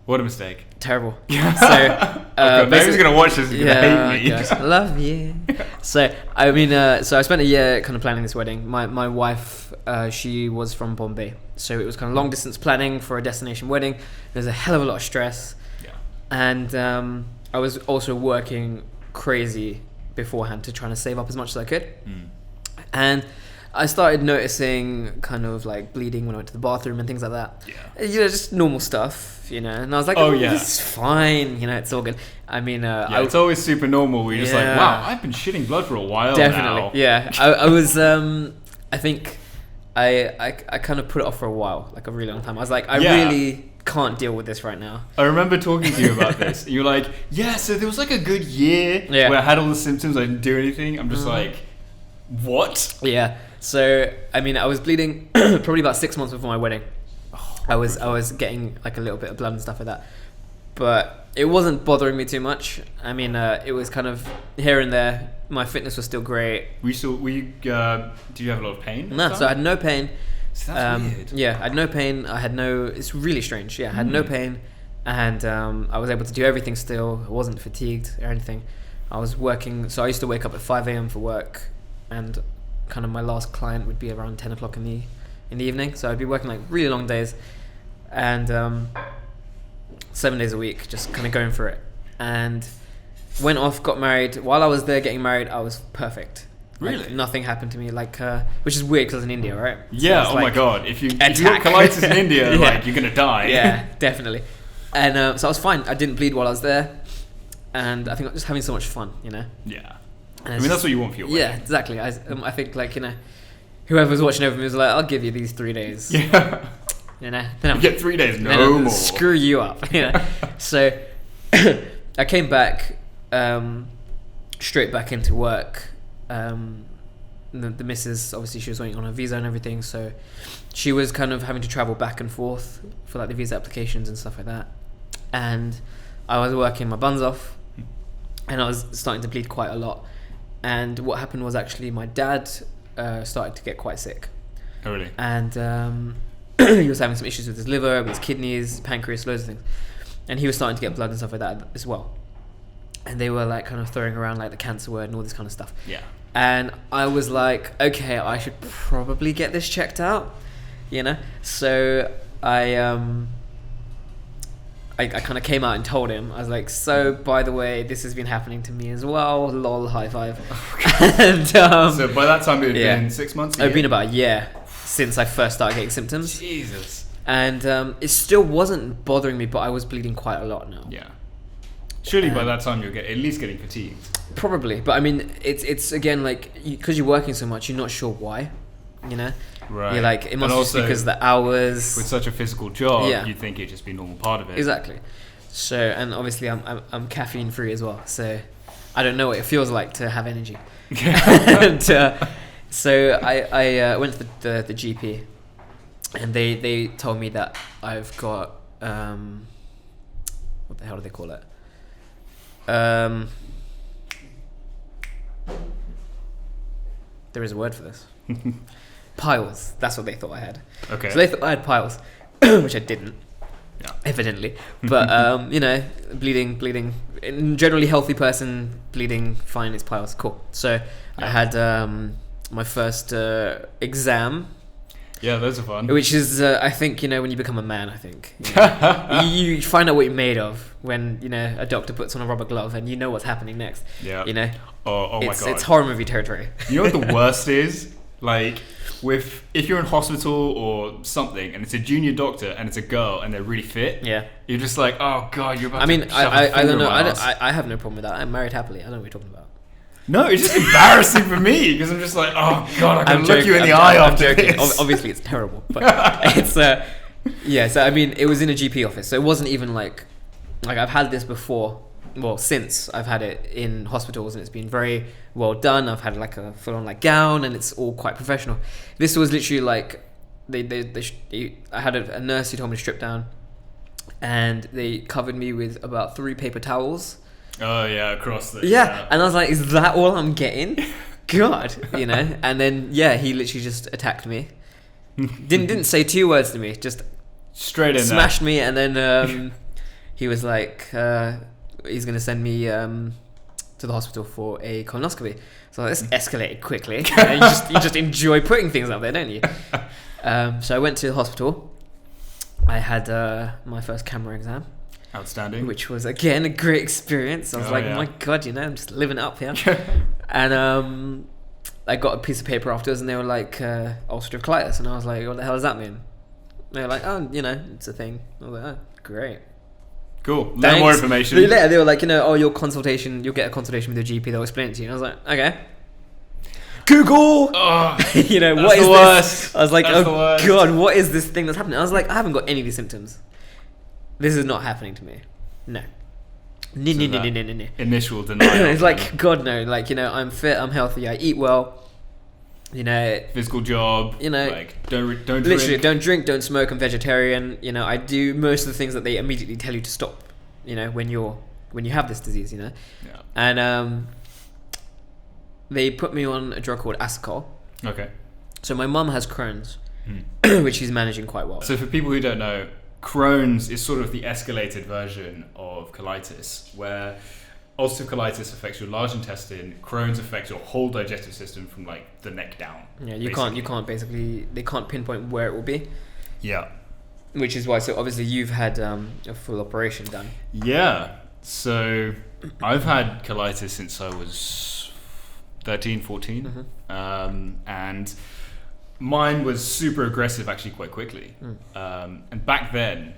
Speaker 2: What a mistake.
Speaker 1: Terrible. So
Speaker 2: Nobody's gonna watch this. He's gonna hate me.
Speaker 1: Gosh, I love you. So I mean, so I spent a year kind of planning this wedding. My wife, she was from Bombay, so it was kind of long distance planning for a destination wedding. There's a hell of a lot of stress.
Speaker 2: Yeah.
Speaker 1: And I was also working crazy beforehand to try to save up as much as I could. And I started noticing kind of like bleeding when I went to the bathroom and things like that.
Speaker 2: Yeah.
Speaker 1: You know, just normal stuff, you know. And I was like, this is fine, you know, it's all good. I mean,
Speaker 2: it's always super normal where you're just like, wow, I've been shitting blood for a while now.
Speaker 1: Yeah. I was, I think I kind of put it off for a while, like a really long time. I was like, I really can't deal with this right now.
Speaker 2: I remember talking to you about this. You're like, so there was like a good year where I had all the symptoms, I didn't do anything. I'm just like, what?
Speaker 1: Yeah. So, I mean, I was bleeding probably about 6 months before my wedding. I was getting like a little bit of blood and stuff like that, but it wasn't bothering me too much. I mean, it was kind of here and there. My fitness was still great.
Speaker 2: Did you have a lot of pain?
Speaker 1: No, so I had no pain.
Speaker 2: So that's weird.
Speaker 1: Yeah, I had no pain. It's really strange. Yeah, I had no pain, and I was able to do everything still. I wasn't fatigued or anything. I was working, so I used to wake up at 5 a.m. for work, and kind of my last client would be around 10 o'clock in the evening. So I'd be working like really long days, and 7 days a week, just kind of going for it. And went off, got married. While I was there getting married, I was perfect.
Speaker 2: Really?
Speaker 1: Like, nothing happened to me, like, which is weird because I was in India, right?
Speaker 2: Yeah,
Speaker 1: so
Speaker 2: my god. If you got colitis in India, like, you're going to die.
Speaker 1: Yeah, definitely. And so I was fine. I didn't bleed while I was there. And I think I was just having so much fun, you know?
Speaker 2: Yeah. I mean, that's what you want for your wedding.
Speaker 1: Yeah, exactly. I think, like, you know, whoever's watching over me was like, I'll give you these 3 days.
Speaker 2: Yeah.
Speaker 1: You know, then
Speaker 2: You get 3 days, no more.
Speaker 1: Screw you up. You know. So I came back straight back into work. The missus, obviously, she was waiting on her visa and everything, so she was kind of having to travel back and forth for like the visa applications and stuff like that. And I was working my buns off, and I was starting to bleed quite a lot. And what happened was actually my dad started to get quite sick.
Speaker 2: Oh, really?
Speaker 1: And he was having some issues with his liver, with his kidneys, pancreas, loads of things. And he was starting to get blood and stuff like that as well. And they were like kind of throwing around like the cancer word and all this kind of stuff.
Speaker 2: Yeah.
Speaker 1: And I was like, okay, I should probably get this checked out, you know? So I kind of came out and told him. I was like, so by the way, this has been happening to me as well. Lol, high five. And,
Speaker 2: so by that time it had been 6 months?
Speaker 1: It had been about a year since I first started getting symptoms.
Speaker 2: Jesus.
Speaker 1: And it still wasn't bothering me, but I was bleeding quite a lot now.
Speaker 2: Yeah. Surely by that time you'll get at least getting fatigued.
Speaker 1: Probably, but I mean, it's again like because you're working so much, you're not sure why, you know.
Speaker 2: Right.
Speaker 1: You're like, it must just be because of the hours.
Speaker 2: With such a physical job, you'd think it'd just be a normal part of it.
Speaker 1: Exactly. So, and obviously I'm caffeine free as well, so I don't know what it feels like to have energy. And so I went to the GP, and they told me that I've got what the hell do they call it? There is a word for this. Piles. That's what they thought I had.
Speaker 2: Okay.
Speaker 1: So they thought I had piles, which I didn't.
Speaker 2: Yeah.
Speaker 1: Evidently. But you know, bleeding. Generally healthy person, bleeding fine. It's piles. Cool. So I had my first exam.
Speaker 2: Yeah, those are fun.
Speaker 1: Which is, I think, you know, when you become a man, I think. You know, you find out what you're made of when, you know, a doctor puts on a rubber glove and you know what's happening next. Yeah. You know?
Speaker 2: Oh my God.
Speaker 1: It's horror movie territory.
Speaker 2: You know what the worst is? Like, if you're in hospital or something and it's a junior doctor and it's a girl and they're really fit, you're just like, oh God, you're about to shove
Speaker 1: I don't know.
Speaker 2: I
Speaker 1: I have no problem with that. I'm married happily. I don't know what you're talking about.
Speaker 2: No, it's just embarrassing for me because I'm just like, oh God, I can look you in the eye after this.
Speaker 1: Obviously, it's terrible, but it's yeah. So I mean, it was in a GP office, so it wasn't even like I've had this before. Well, since I've had it in hospitals, and it's been very well done. I've had like a full-on like gown, and it's all quite professional. This was literally like I had a nurse who told me to strip down, and they covered me with about 3 paper towels.
Speaker 2: Oh yeah, across the
Speaker 1: and I was like, is that all I'm getting? God, you know. And then he literally just attacked me. Didn't say 2 words to me, just
Speaker 2: straight in
Speaker 1: smashed me, and then he was like, he's gonna send me to the hospital for a colonoscopy. So this escalated quickly. You just enjoy putting things up there, don't you? So I went to the hospital. I had my first camera exam.
Speaker 2: Outstanding.
Speaker 1: Which was, again, a great experience. I was oh my God, you know, I'm just living it up here. And I got a piece of paper afterwards, and they were like, ulcerative colitis. And I was like, what the hell does that mean? They were like, oh, you know, it's a thing. I was like, oh, great.
Speaker 2: Cool. No more information.
Speaker 1: They were like, you know, you'll get a consultation with your GP, they'll explain it to you. And I was like, okay. Google!
Speaker 2: Oh,
Speaker 1: you know, what is this? I was like, oh God, what is this thing that's happening? I was like, I haven't got any of these symptoms. This is not happening to me. No. No.
Speaker 2: Initial denial.
Speaker 1: It's like, God, no. Like, you know, I'm fit, I'm healthy, I eat well. You know.
Speaker 2: Physical job.
Speaker 1: You know.
Speaker 2: Like, don't drink.
Speaker 1: Literally, don't drink, don't smoke, I'm vegetarian. You know, I do most of the things that they immediately tell you to stop. You know, when you have this disease, you know.
Speaker 2: Yeah.
Speaker 1: And they put me on a drug called Asacol.
Speaker 2: Okay.
Speaker 1: So my mum has Crohn's, which she's managing quite well.
Speaker 2: So for people who don't know, Crohn's is sort of the escalated version of colitis, where ulcerative colitis affects your large intestine, Crohn's affects your whole digestive system from like the neck down.
Speaker 1: Yeah, you can't basically, they can't pinpoint where it will be.
Speaker 2: Yeah.
Speaker 1: Which is why, so obviously you've had a full operation done.
Speaker 2: Yeah. So I've had colitis since I was 13, 14. And mine was super aggressive actually quite quickly. And back then,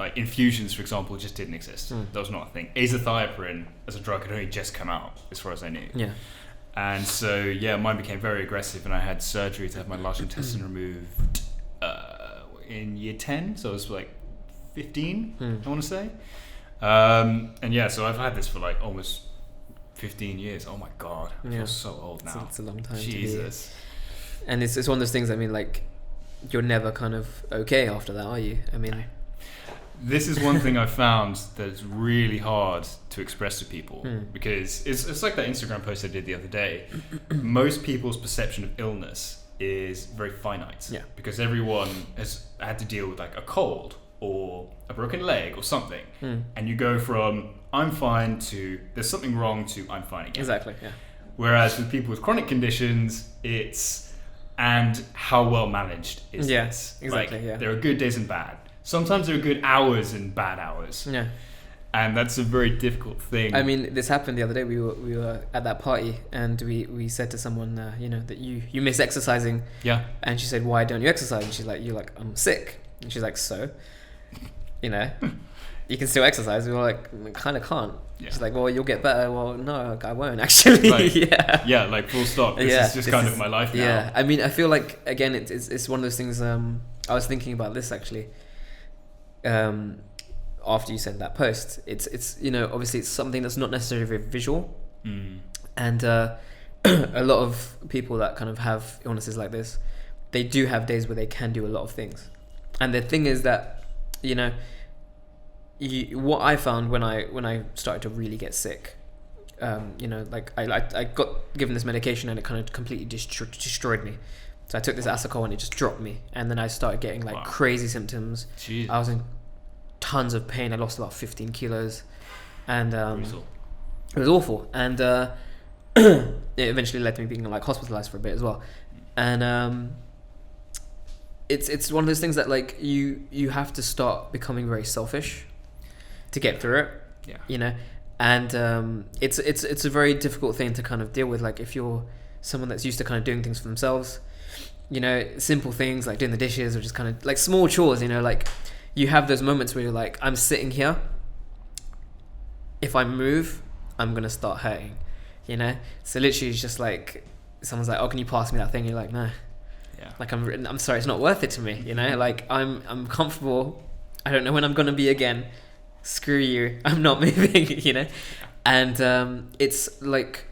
Speaker 2: like infusions, for example, just didn't exist. That was not a thing. Azathioprine as a drug had only just come out, as far as I knew.
Speaker 1: Yeah.
Speaker 2: And so, yeah, mine became very aggressive, and I had surgery to have my large intestine removed in year 10, so I was like 15, I want to say. And yeah, so I've had this for like almost 15 years. Oh my God, I feel so old now.
Speaker 1: It's a long time.
Speaker 2: Jesus.
Speaker 1: To be. And it's one of those things, I mean, like, you're never kind of okay after that, are you? I mean...
Speaker 2: This is one thing I found that's really hard to express to people, because it's like that Instagram post I did the other day. Most people's perception of illness is very finite, because everyone has had to deal with like a cold or a broken leg or something, and you go from I'm fine to there's something wrong to I'm fine again.
Speaker 1: Exactly, yeah.
Speaker 2: Whereas with people with chronic conditions, it's and how well managed is this?
Speaker 1: Exactly,
Speaker 2: like,
Speaker 1: yeah.
Speaker 2: There are good days and bad. Sometimes there are good hours and bad hours.
Speaker 1: Yeah.
Speaker 2: And that's a very difficult thing.
Speaker 1: I mean, this happened the other day. We were at that party, and we said to someone, that you miss exercising. Yeah. And she said, "Why don't you exercise?" And she's like, I'm sick." And she's like, "So, you can still exercise." We were like, "Kind of can't." Yeah. She's like, "Well, you'll get better." Well, no, I won't actually.
Speaker 2: Like, yeah, like full stop. This is just kind of my life now.
Speaker 1: Yeah. I mean, I feel like again, it's one of those things. I was thinking about this actually. After you said that post, it's obviously it's something that's not necessarily very visual, and a lot of people that kind of have illnesses like this, they do have days where they can do a lot of things, and the thing is that what I found when I started to really get sick, like I got given this medication and it kind of completely destroyed me. So I took this Asacol and it just dropped me, and then I started getting like crazy symptoms. Jeez. I was in tons of pain. I lost about 15 kilos, and it was awful. And it eventually led to me being like hospitalized for a bit as well. And it's one of those things that like you have to start becoming very selfish to get through it. Yeah. And it's a very difficult thing to kind of deal with. Like if you're someone that's used to kind of doing things for themselves. Simple things like doing the dishes or just kind of like small chores, like you have those moments where you're like, I'm sitting here. If I move, I'm going to start hurting, So literally it's just like, someone's like, oh, can you pass me that thing? You're like, no. Yeah. Like, I'm sorry, it's not worth it to me, Like I'm comfortable. I don't know when I'm going to be again. Screw you. I'm not moving, And it's like,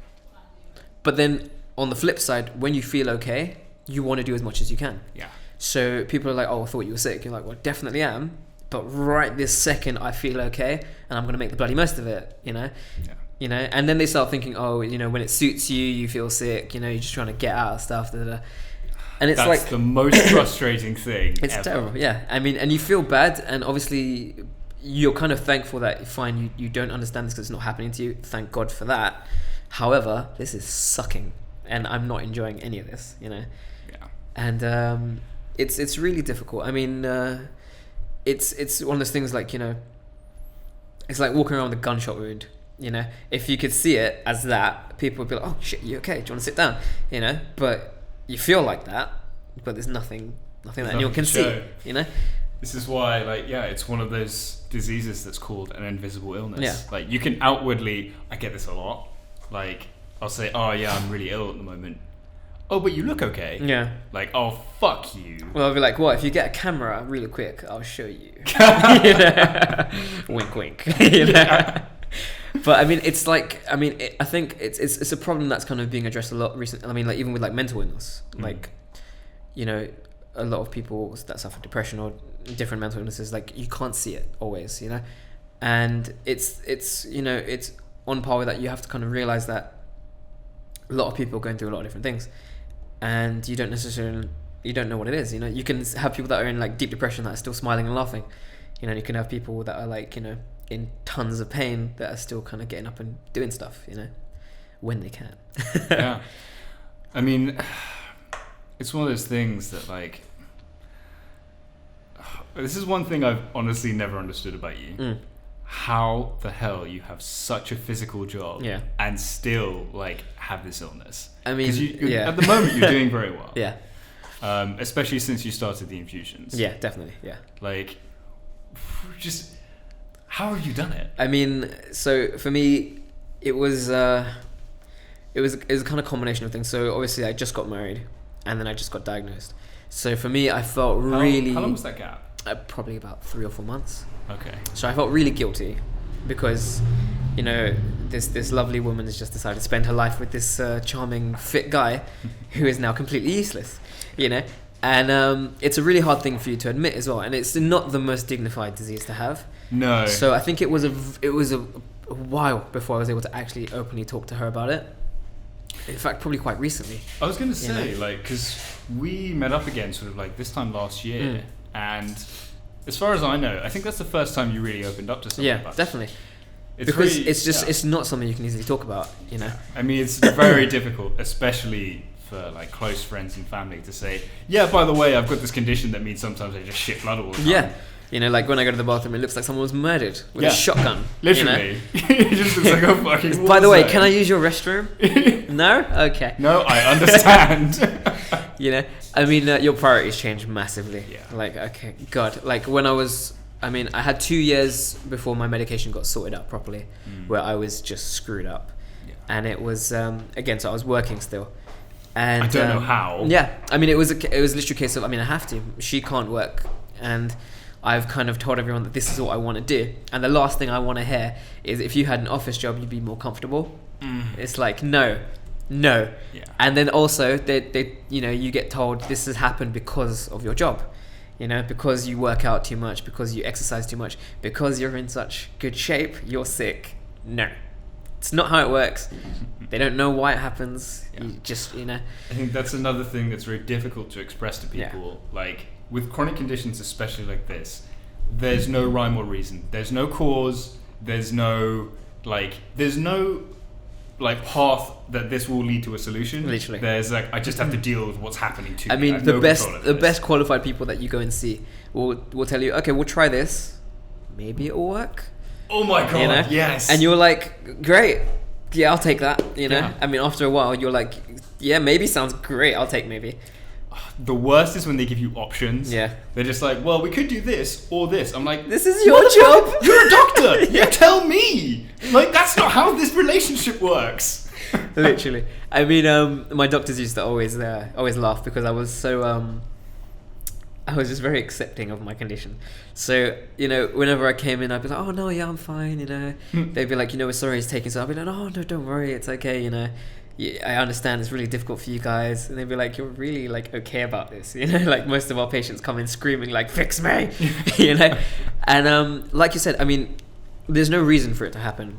Speaker 1: but then on the flip side, when you feel okay, you want to do as much as you can. Yeah. So people are like, oh, I thought you were sick. You're like, well, I definitely am. But right this second, I feel okay, and I'm going to make the bloody most of it, Yeah. And then they start thinking, oh, when it suits you, you feel sick, you're just trying to get out of stuff. And it's
Speaker 2: That's
Speaker 1: like
Speaker 2: the most frustrating thing.
Speaker 1: It's terrible, yeah. I mean, and you feel bad, and obviously you're kind of thankful that fine, you don't understand this because it's not happening to you. Thank God for that. However, this is sucking, and I'm not enjoying any of this, Yeah. And it's really difficult. I mean, it's one of those things like, it's like walking around with a gunshot wound, If you could see it as that, people would be like, oh shit, you okay? Do you want to sit down? But you feel like that, but there's nothing that anyone can see,
Speaker 2: This is why, it's one of those diseases that's called an invisible illness.
Speaker 1: Yeah.
Speaker 2: Like, you can outwardly, I get this a lot, like, I'll say, oh yeah, I'm really ill at the moment. Oh, but you look okay. Yeah. Like, oh, fuck you.
Speaker 1: Well, I'll be like, what? If you get a camera really quick, I'll show you. Wink, wink. But I mean, it's like, I think it's a problem that's kind of being addressed a lot recently. I mean, like even with like mental illness, like, a lot of people that suffer depression or different mental illnesses, like you can't see it always, and it's on par with that. You have to kind of realize that a lot of people are going through a lot of different things, and you don't know what it is. You can have people that are in like deep depression that are still smiling and laughing. You can have people that are like in tons of pain that are still kind of getting up and doing stuff. When they can.
Speaker 2: Yeah, I mean, it's one of those things that like. This is one thing I've honestly never understood about you. How the hell you have such a physical job and still like have this illness? I mean, at the moment you're doing very well. Yeah. Especially since you started the infusions.
Speaker 1: Yeah, definitely. Yeah.
Speaker 2: Like, just how have you done it?
Speaker 1: I mean, so for me, it was kind of a combination of things. So obviously, I just got married, and then I just got diagnosed. So for me, I felt really.
Speaker 2: How long was that gap?
Speaker 1: Probably about 3 or 4 months.
Speaker 2: Okay.
Speaker 1: So I felt really guilty because, you know, this lovely woman has just decided to spend her life with this charming, fit guy who is now completely useless, you know? And it's a really hard thing for you to admit as well. And it's not the most dignified disease to have.
Speaker 2: No.
Speaker 1: So I think it was a while before I was able to actually openly talk to her about it. In fact, probably quite recently.
Speaker 2: I was going to say, like, because we met up again sort of like this time last year. And as far as I know, I think that's the first time you really opened up to someone.
Speaker 1: Yeah,
Speaker 2: about
Speaker 1: definitely.
Speaker 2: It's
Speaker 1: because
Speaker 2: really,
Speaker 1: it's not something you can easily talk about, you know.
Speaker 2: I mean, it's very difficult, especially for like close friends and family, to say, yeah, by the way, I've got this condition that means sometimes I just shit blood all the time.
Speaker 1: Yeah. You know, like when I go to the bathroom, it looks like someone was murdered with a shotgun.
Speaker 2: Literally. It just looks like a fucking
Speaker 1: By the way,
Speaker 2: zone.
Speaker 1: can I use your restroom? No? Okay.
Speaker 2: No, I understand.
Speaker 1: You know, I mean, your priorities changed massively.
Speaker 2: Yeah.
Speaker 1: Like, okay, God. Like when I had 2 years before my medication got sorted out properly, where I was just screwed up.
Speaker 2: Yeah.
Speaker 1: And it was, again, so I was working still. And
Speaker 2: I don't know how.
Speaker 1: Yeah. I mean, it was literally a case of, I have to. She can't work. And I've kind of told everyone that this is what I want to do. And the last thing I want to hear is if you had an office job, you'd be more comfortable. It's like, no. Yeah. And then also, they you know, you get told this has happened because of your job. You know, because you work out too much, because you exercise too much, because you're in such good shape, you're sick. No. It's not how it works. They don't know why it happens.
Speaker 2: Yeah.
Speaker 1: You just, you know.
Speaker 2: I think that's another thing that's very difficult to express to people. Yeah. Like, with chronic conditions, especially like this, there's no rhyme or reason. There's no cause. There's no path that this will lead to a solution.
Speaker 1: Literally.
Speaker 2: There's like, I just have to deal with what's happening to me.
Speaker 1: I mean,
Speaker 2: I have
Speaker 1: the
Speaker 2: no
Speaker 1: best
Speaker 2: control over this.
Speaker 1: best qualified people that you go and see will tell you, okay, we'll try this. Maybe it'll work.
Speaker 2: Oh my God,
Speaker 1: you know?
Speaker 2: yes.
Speaker 1: And you're like, great. Yeah, I'll take that, you know?
Speaker 2: Yeah.
Speaker 1: I mean, after a while, you're like, yeah, maybe sounds great. I'll take maybe.
Speaker 2: The worst is when they give you options.
Speaker 1: Yeah.
Speaker 2: They're just like, well, we could do this or this. I'm like,
Speaker 1: this is your job.
Speaker 2: You're a doctor. You tell me. Like, that's not how this relationship works.
Speaker 1: Literally. I mean, my doctors used to always laugh because I was so I was just very accepting of my condition. So, you know, whenever I came in, I'd be like, oh no, yeah, I'm fine, you know. They'd be like, you know, we're sorry it's taking so. I'd be like, oh no, don't worry, it's okay, you know. I understand it's really difficult for you guys. And they'd be like, you're really like okay about this, you know. Like most of our patients come in screaming like, fix me, you know. And like you said, I mean, there's no reason for it to happen.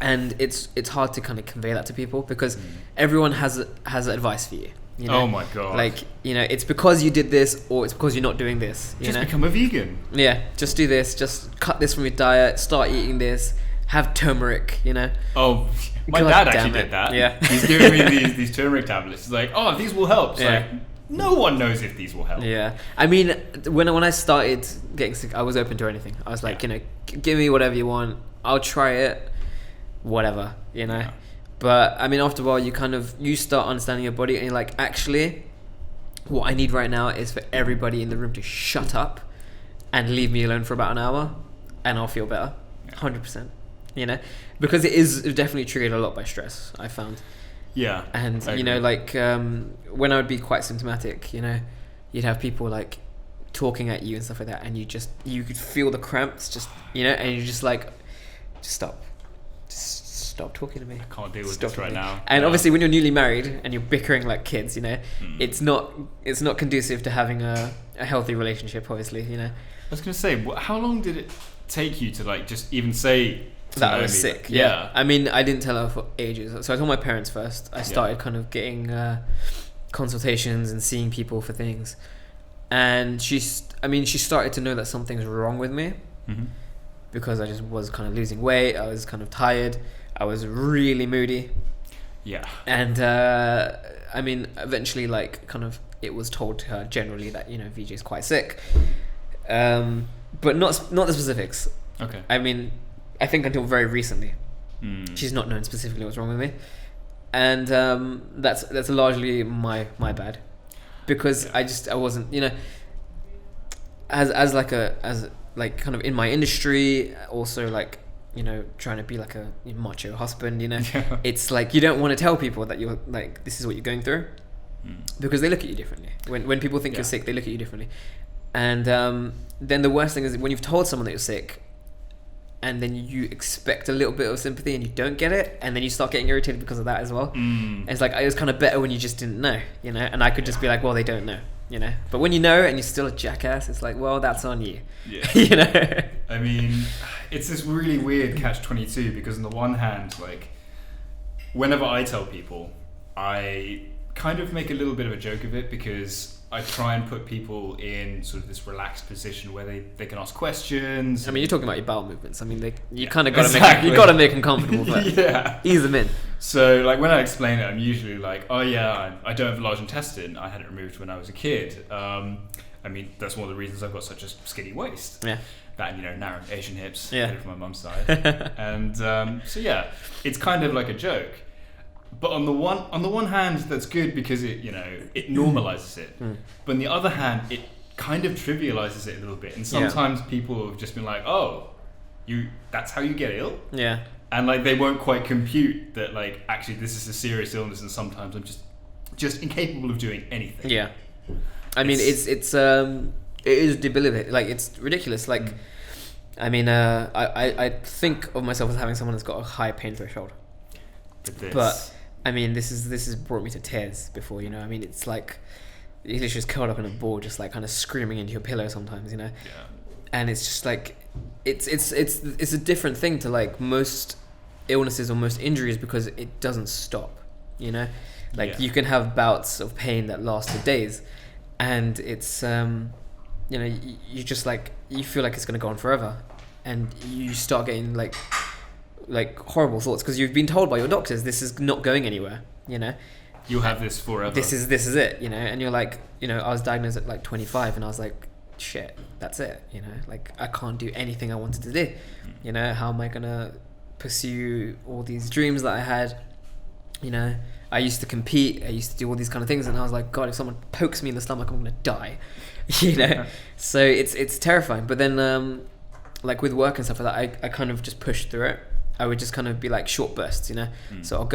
Speaker 1: And it's hard to kind of convey that to people because everyone has advice for you. You know?
Speaker 2: Oh my God.
Speaker 1: Like, you know, it's because you did this or it's because you're not doing this. You
Speaker 2: just
Speaker 1: know?
Speaker 2: become a vegan.
Speaker 1: Yeah, just do this. Just cut this from your diet. Start eating this. Have turmeric, you know.
Speaker 2: Oh, my
Speaker 1: God
Speaker 2: dad
Speaker 1: damn
Speaker 2: actually
Speaker 1: it.
Speaker 2: did that.
Speaker 1: Yeah.
Speaker 2: He's giving me these turmeric tablets. He's like, oh, these will help. It's like, no one knows if these will help.
Speaker 1: Yeah. I mean, when I started getting sick, I was open to anything. I was like, you know, give me whatever you want. I'll try it. Whatever, you know. Yeah. But, I mean, after a while, you start understanding your body and you're like, actually, what I need right now is for everybody in the room to shut up and leave me alone for about an hour and I'll feel better. 100%. You know, because it is definitely triggered a lot by stress, I found.
Speaker 2: Yeah.
Speaker 1: And you know, like when I would be quite symptomatic, you know, you'd have people like talking at you and stuff like that, and you could feel the cramps, just, you know, and you're just like, just stop talking to me.
Speaker 2: I can't deal with this right now.
Speaker 1: And obviously, when you're newly married and you're bickering like kids, you know, it's not conducive to having a healthy relationship. Obviously, you know. I
Speaker 2: was gonna say, how long did it take you to like just even say
Speaker 1: that I was sick? Yeah. I mean, I didn't tell her for ages. So I told my parents first. I started kind of getting consultations and seeing people for things. And she started to know that something's wrong with me because I just was kind of losing weight. I was kind of tired. I was really moody. Yeah. And I mean, eventually, like, kind of, it was told to her generally that, you know, Vijay's quite sick. But not the specifics. Okay. I mean, I think until very recently, she's not known specifically what's wrong with me, and that's largely my bad, because I wasn't, you know, as like kind of in my industry, also like, you know, trying to be like a macho husband, you know, it's like you don't want to tell people that you're like, this is what you're going through, because they look at you differently. When people think you're sick, they look at you differently. And then the worst thing is when you've told someone that you're sick, and then you expect a little bit of sympathy and you don't get it, and then you start getting irritated because of that as well. It's like, it was kind of better when you just didn't know, you know, and I could just be like, well, they don't know, you know. But when you know and you're still a jackass, it's like, well, that's on you. You know.
Speaker 2: I mean, it's this really weird catch-22, because on the one hand, like, whenever I tell people, I kind of make a little bit of a joke of it, because I try and put people in sort of this relaxed position where they can ask questions.
Speaker 1: I mean, you're talking about your bowel movements. I mean, you kind of got to make them comfortable first. Ease them in.
Speaker 2: So, like, when I explain it, I'm usually like, oh yeah, I don't have a large intestine. I had it removed when I was a kid. I mean, that's one of the reasons I've got such a skinny waist. Yeah. That, you know, narrow Asian hips. Yeah. From my mum's side. And so yeah, it's kind of like a joke. But on the one hand, that's good because it, you know, it normalizes it. But on the other hand, it kind of trivializes it a little bit. And sometimes people have just been like, "Oh, that's how you get ill." Yeah. And like they won't quite compute that, like, actually this is a serious illness, and sometimes I'm just incapable of doing anything. Yeah. I mean, it is debilitating. Like, it's ridiculous. Like, I mean, I think of myself as having someone that's got a high pain threshold. But I mean, this has brought me to tears before, you know. I mean, it's like you're just curled up in a ball, just like kind of screaming into your pillow sometimes, you know. Yeah. And it's just like it's a different thing to like most illnesses or most injuries, because it doesn't stop, you know. Like you can have bouts of pain that last for days, and it's you know, you just like, you feel like it's gonna go on forever, and you start getting like horrible thoughts because you've been told by your doctors this is not going anywhere, you know. You have this forever.
Speaker 1: This is it, you know. And you're like, you know, I was diagnosed at like 25, and I was like, shit, that's it, you know. Like, I can't do anything I wanted to do, you know. How am I gonna pursue all these dreams that I had, you know? I used to compete, I used to do all these kind of things, and I was like, God, if someone pokes me in the stomach, I'm gonna die, you know. So it's terrifying. But then like with work and stuff like that, I kind of just pushed through it. I would just kind of be like short bursts, you know. So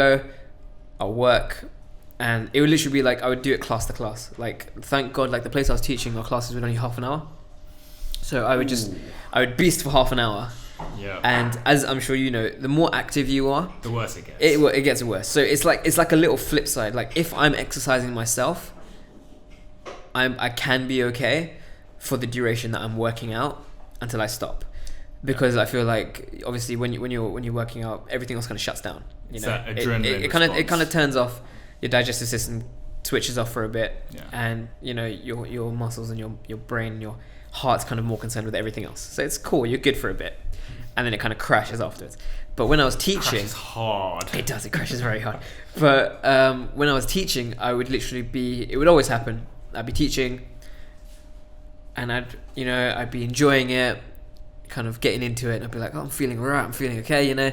Speaker 1: I'll work, and it would literally be like I would do it class to class. Like, thank God, like the place I was teaching, our classes were only half an hour. So I would beast for half an hour. Yeah. And as I'm sure you know, the more active you are,
Speaker 2: the worse it gets.
Speaker 1: It gets worse. So it's like a little flip side. Like, if I'm exercising myself, I can be okay for the duration that I'm working out until I stop. Because I feel like, obviously, when you're working out, everything else kind of shuts down. You know,
Speaker 2: that adrenaline
Speaker 1: it kind of turns off. Your digestive system switches off for a bit, and you know, your muscles and your brain and your heart's kind of more concerned with everything else. So it's cool. You're good for a bit, and then it kind of crashes afterwards. But when I was teaching, it crashes
Speaker 2: hard.
Speaker 1: It does. It crashes very hard. But when I was teaching, I would literally it would always happen. I'd be teaching, and I'd be enjoying it, kind of getting into it, and I'd be like, oh, I'm feeling alright, I'm feeling okay, you know,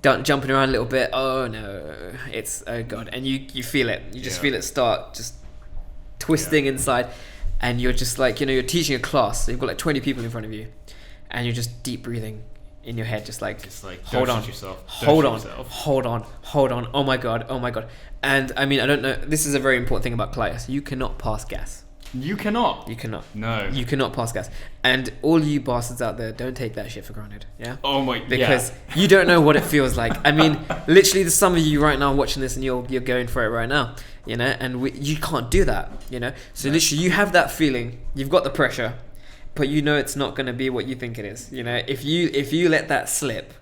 Speaker 1: jumping around a little bit. Oh no, it's, oh God. And you feel it, you just feel it start just twisting inside, and you're just like, you know, you're teaching a class, so you've got like 20 people in front of you, and you're just deep breathing in your head, just like hold on, hold on, oh my God. And I mean, I don't know, this is a very important thing about colitis. You cannot pass gas.
Speaker 2: You cannot.
Speaker 1: No. You cannot pass gas. And all you bastards out there, don't take that shit for granted. Yeah.
Speaker 2: Oh my.
Speaker 1: Because you don't know what it feels like. I mean, literally, there's some of you right now watching this, and you're going for it right now. You know, and you can't do that. You know. So literally, you have that feeling. You've got the pressure, but you know it's not going to be what you think it is. You know, if you let that slip,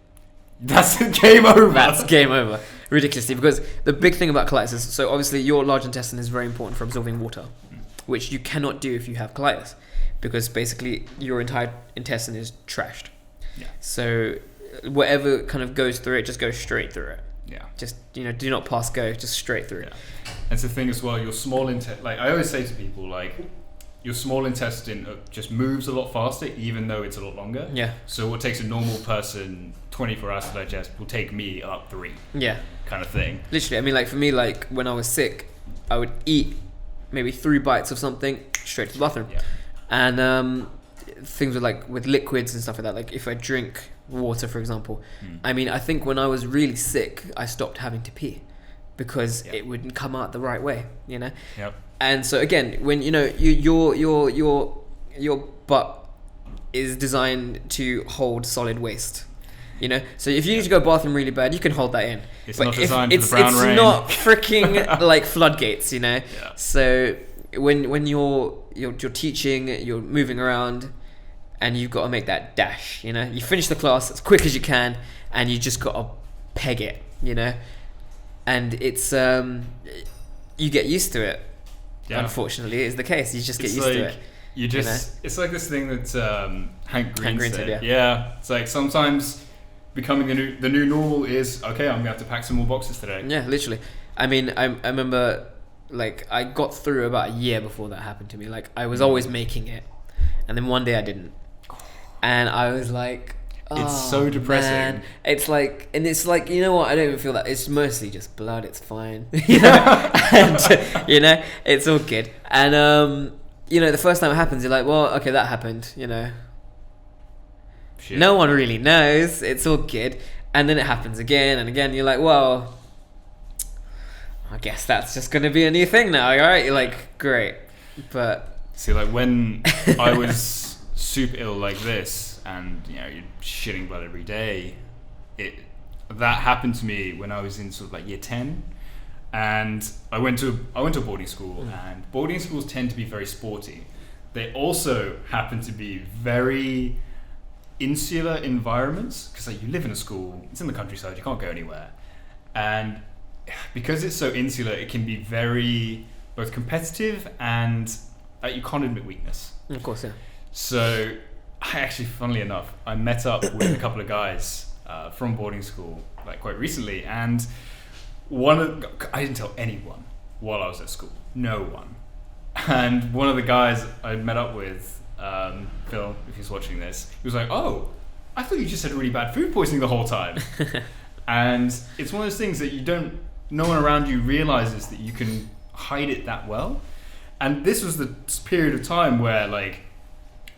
Speaker 2: that's game over.
Speaker 1: That's game over. Ridiculously, because the big thing about colitis is, so obviously your large intestine is very important for absorbing water, which you cannot do if you have colitis, because basically your entire intestine is trashed. Yeah. So whatever kind of goes through it, just goes straight through it. Yeah. Just, you know, do not pass go, just straight through it.
Speaker 2: And it's the thing as well, your small intestine, like I always say to people, like, your small intestine just moves a lot faster, even though it's a lot longer. Yeah. So what takes a normal person 24 hours to digest will take me up 3. Yeah. Kind of thing.
Speaker 1: Literally, I mean, like for me, like when I was sick, I would eat maybe 3 bites of something straight to the bathroom. Yeah. And things with liquids and stuff like that. Like if I drink water, for example, I mean, I think when I was really sick, I stopped having to pee because it wouldn't come out the right way, you know.
Speaker 2: Yep.
Speaker 1: And so again, when you know your butt is designed to hold solid waste, you know. So if you need to go to the bathroom really bad, you can hold that in.
Speaker 2: It's
Speaker 1: but
Speaker 2: not designed for the brown rain.
Speaker 1: It's not freaking like floodgates, you know.
Speaker 2: Yeah.
Speaker 1: So when you're teaching, you're moving around, and you've got to make that dash, you know. You finish the class as quick as you can, and you just got to peg it, you know. And it's you get used to it. Yeah. Unfortunately, is the case. You just get used to it.
Speaker 2: It's like this thing that Hank Green said.
Speaker 1: Yeah.
Speaker 2: It's like sometimes becoming the new normal is, okay, I'm gonna have to pack some more boxes today.
Speaker 1: Yeah, literally. I mean, I remember, like, I got through about a year before that happened to me. Like, I was always making it, and then one day I didn't, and I was like,
Speaker 2: it's so depressing.
Speaker 1: Man. It's like, you know what? I don't even feel that. It's mostly just blood. It's fine, you know. And you know, it's all good. And you know, the first time it happens, you're like, well, okay, that happened, you know. Shit. No one really knows. It's all good. And then it happens again and again. You're like, well, I guess that's just going to be a new thing now, right? You're like, great. But
Speaker 2: see, like when I was super ill like this, and you know, you're shitting blood every day, that happened to me when I was in sort of like year 10. And I went to boarding school, and boarding schools tend to be very sporty. They also happen to be very insular environments, because like you live in a school, it's in the countryside, you can't go anywhere, and because it's so insular, it can be very both competitive and you can't admit weakness.
Speaker 1: Of course, yeah.
Speaker 2: So I actually, funnily enough, I met up with a couple of guys from boarding school like quite recently, and I didn't tell anyone while I was at school. No one. And one of the guys I met up with, Phil, if he's watching this, he was like, oh, I thought you just had really bad food poisoning the whole time. And it's one of those things that no one around you realizes that you can hide it that well. And this was the period of time where like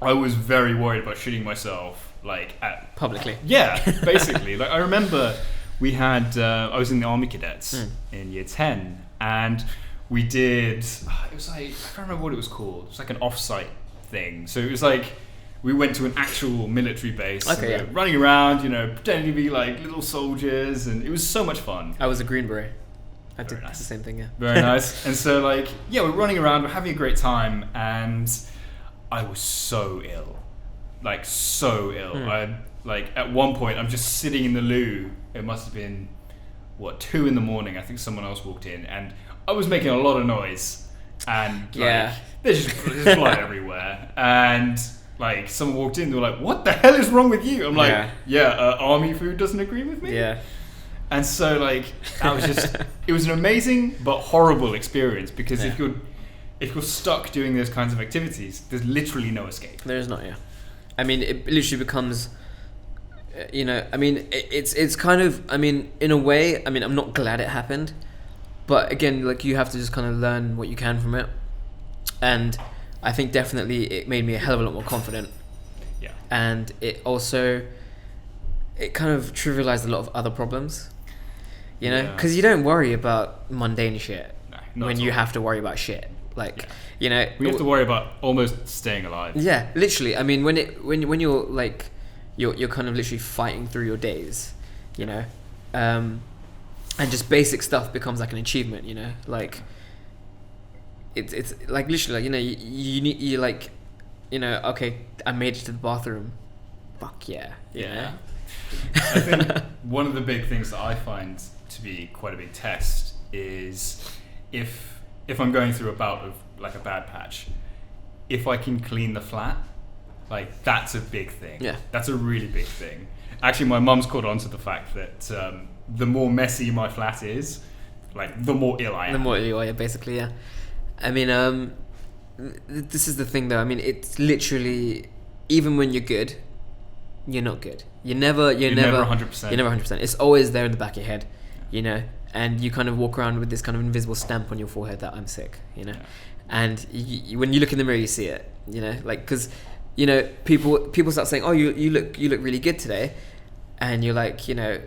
Speaker 2: I was very worried about shitting myself, like
Speaker 1: publicly.
Speaker 2: Yeah, basically. Like I remember we had, I was in the Army Cadets in year 10, and we did, it was like, I can't remember what it was called. It was like an off-site thing. So it was like, we went to an actual military base,
Speaker 1: okay,
Speaker 2: and we were running around, you know, pretending to be like little soldiers, and it was so much fun.
Speaker 1: I was a Green Beret. I did
Speaker 2: nice.
Speaker 1: The same thing, yeah.
Speaker 2: Very nice. And so like, yeah, we're running around, we're having a great time, and I was so ill. Like, so ill. Like at one point I'm just sitting in the loo. It must have been 2 a.m. I think someone else walked in, and I was making a lot of noise, and like, there's blood everywhere, and like someone walked in, they were like, what the hell is wrong with you? I'm like, army food doesn't agree with me.
Speaker 1: Yeah. And
Speaker 2: so like that was just it was an amazing but horrible experience, because if you're stuck doing those kinds of activities, there's literally no escape.
Speaker 1: There's not. Yeah. I mean, it literally becomes, you know, I mean, it's kind of, I mean, in a way, I mean, I'm not glad it happened, but again, like, you have to just kind of learn what you can from it, and I think definitely it made me a hell of a lot more confident.
Speaker 2: Yeah. And
Speaker 1: it kind of trivialized a lot of other problems, you know, because you don't worry about mundane shit when you have to worry about shit. Like, you know,
Speaker 2: we have to worry about almost staying alive.
Speaker 1: Yeah, literally. I mean, when you're like, you're kind of literally fighting through your days, you know, and just basic stuff becomes like an achievement, you know, like it's like literally, like, you know, you like, you know, okay, I made it to the bathroom, fuck yeah, you know?
Speaker 2: I think one of the big things that I find to be quite a big test is if I'm going through a bout of like a bad patch, if I can clean the flat, like that's a big thing.
Speaker 1: Yeah.
Speaker 2: That's a really big thing. Actually, my mum's caught on to the fact that the more messy my flat is, like the more ill I am.
Speaker 1: The more ill I am, basically, yeah. I mean, this is the thing though. I mean, it's literally, even when you're good, you're not good. You're never 100%. You're never 100%. It's always there in the back of your head, you know. And you kind of walk around with this kind of invisible stamp on your forehead that I'm sick, you know. And when you look in the mirror, you see it, you know. Like, because you know, people start saying, oh, you look really good today, and you're like, you know,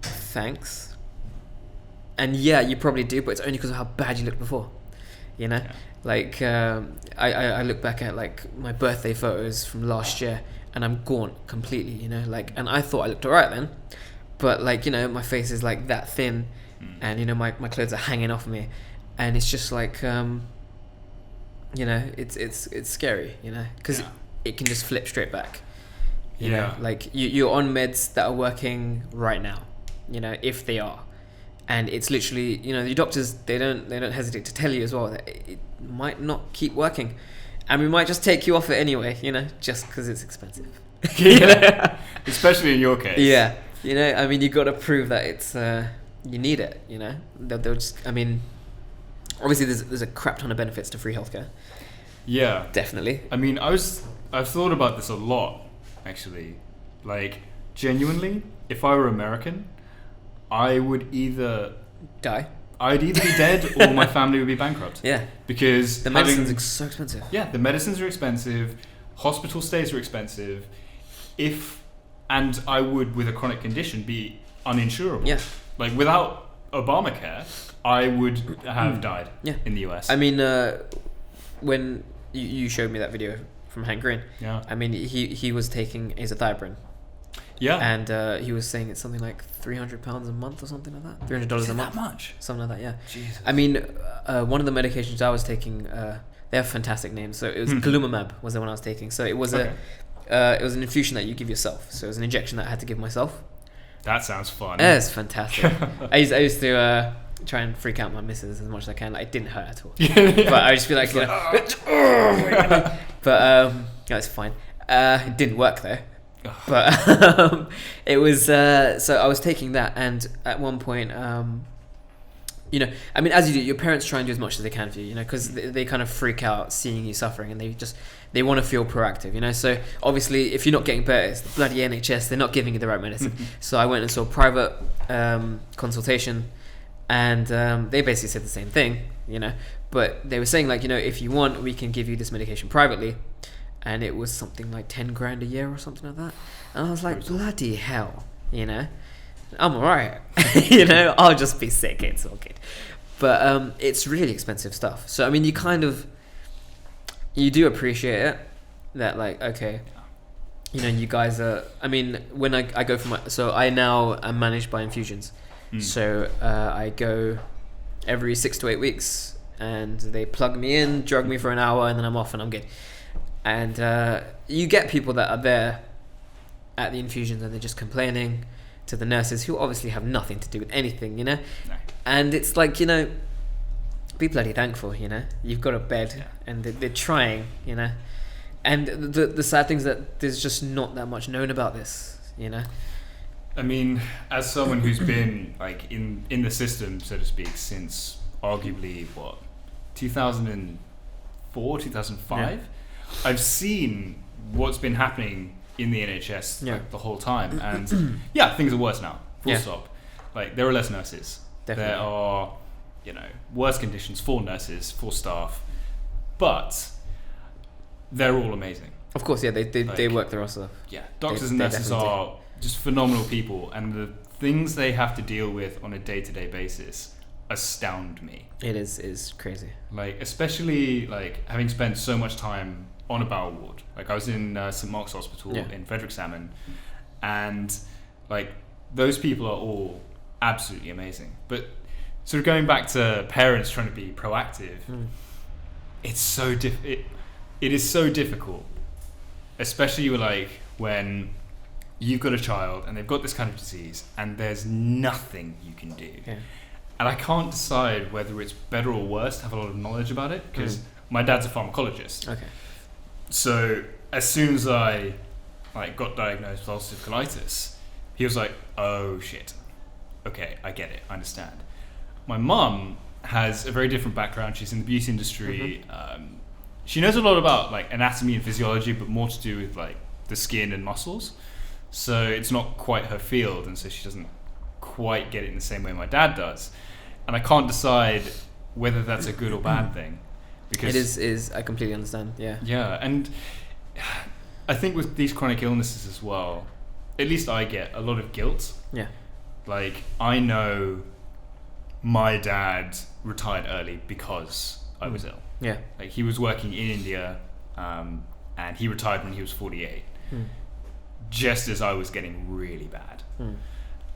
Speaker 1: thanks. And yeah, you probably do, but it's only because of how bad you looked before, you know. Like I look back at like my birthday photos from last year, and I'm gaunt completely, you know, like, and I thought I looked alright then, but like, you know, my face is like that thin, and you know, my clothes are hanging off me, and it's just like, you know, it's scary, you know, because it can just flip straight back, you know, like you're on meds that are working right now, you know, if they are, and it's literally, you know, the doctors, they don't hesitate to tell you as well that it might not keep working, and we might just take you off it anyway, you know, just because it's expensive.
Speaker 2: Especially in your case.
Speaker 1: Yeah, you know, I mean, you got to prove that it's you need it, you know. They'll just, I mean, obviously there's a crap ton of benefits to free healthcare.
Speaker 2: Yeah,
Speaker 1: definitely.
Speaker 2: I mean, I've thought about this a lot, actually. Like, genuinely, if I were American, I would either
Speaker 1: die.
Speaker 2: I'd either be dead or my family would be bankrupt. Yeah. Because
Speaker 1: the medicines are so expensive.
Speaker 2: Yeah, the medicines are expensive. Hospital stays are expensive. And I would, with a chronic condition, be uninsurable. Yeah. Like, without Obamacare, I would have died in the US.
Speaker 1: I mean, when you showed me that video from Hank Green, I mean, he was taking azathioprine. Yeah. And he was saying it's something like £300 a month or something like that. $300 a month.
Speaker 2: That much?
Speaker 1: Something like that, yeah.
Speaker 2: Jesus.
Speaker 1: I mean, one of the medications I was taking, they have fantastic names. So it was Glumamab was the one I was taking. So it was it was an infusion that you give yourself. So it was an injection that I had to give myself.
Speaker 2: That sounds fun.
Speaker 1: Yeah, it's fantastic. I used to try and freak out my missus as much as I can. Like, it didn't hurt at all. But I just feel like, you know, but it's fine. It didn't work though. But it was so I was taking that, and at one point, you know, I mean, as you do, your parents try and do as much as they can for you, you know, because they kind of freak out seeing you suffering, and they want to feel proactive, you know. So obviously, if you're not getting better, it's the bloody NHS, they're not giving you the right medicine. So I went and saw a private consultation, and they basically said the same thing, you know, but they were saying, like, you know, if you want, we can give you this medication privately. And it was something like 10 grand a year or something like that. And I was like, bloody hell, you know, I'm alright. You know, I'll just be sick, it's all good. But it's really expensive stuff. So, I mean, you do appreciate it, that, like, okay, you know, you guys are, I mean, when I go for so I now am managed by infusions. So I go every 6 to 8 weeks, and they plug me in, drug me for an hour, and then I'm off and I'm good. And you get people that are there at the infusions and they're just complaining to the nurses, who obviously have nothing to do with anything, you know. No. And it's like, you know, be bloody thankful, you know. You've got a bed, and they're trying, you know. And the sad thing is that there's just not that much known about this, you know.
Speaker 2: I mean, as someone who's been like in the system, so to speak, since arguably 2004, 2005. Yeah. I've seen what's been happening in the NHS like, the whole time, and things are worse now. Full stop. Like, there are less nurses. Definitely. There are, you know, worse conditions for nurses, for staff, but they're all amazing.
Speaker 1: Of course, yeah, they work their ass off.
Speaker 2: Yeah, doctors and nurses are just phenomenal people, and the things they have to deal with on a day-to-day basis astound me.
Speaker 1: It is crazy.
Speaker 2: Like, especially like having spent so much time on a bowel ward. Like, I was in St Mark's Hospital in Frederikshamn, and like, those people are all absolutely amazing. But sort of going back to parents trying to be proactive, it's so it is so difficult, especially like when you've got a child and they've got this kind of disease and there's nothing you can do. And I can't decide whether it's better or worse to have a lot of knowledge about it, because my dad's a pharmacologist. Okay. So as soon as I like got diagnosed with ulcerative colitis, he was like, "Oh shit, okay, I get it, I understand." My mum has a very different background. She's in the beauty industry. She knows a lot about like anatomy and physiology, but more to do with like the skin and muscles. So it's not quite her field, and so she doesn't quite get it in the same way my dad does. And I can't decide whether that's a good or bad thing, because
Speaker 1: it is I completely understand. Yeah.
Speaker 2: Yeah, and I think with these chronic illnesses as well, at least I get a lot of guilt.
Speaker 1: Yeah.
Speaker 2: Like, I know my dad retired early because I was ill.
Speaker 1: Yeah.
Speaker 2: Like, he was working in India, and he retired when he was 48, just as I was getting really bad.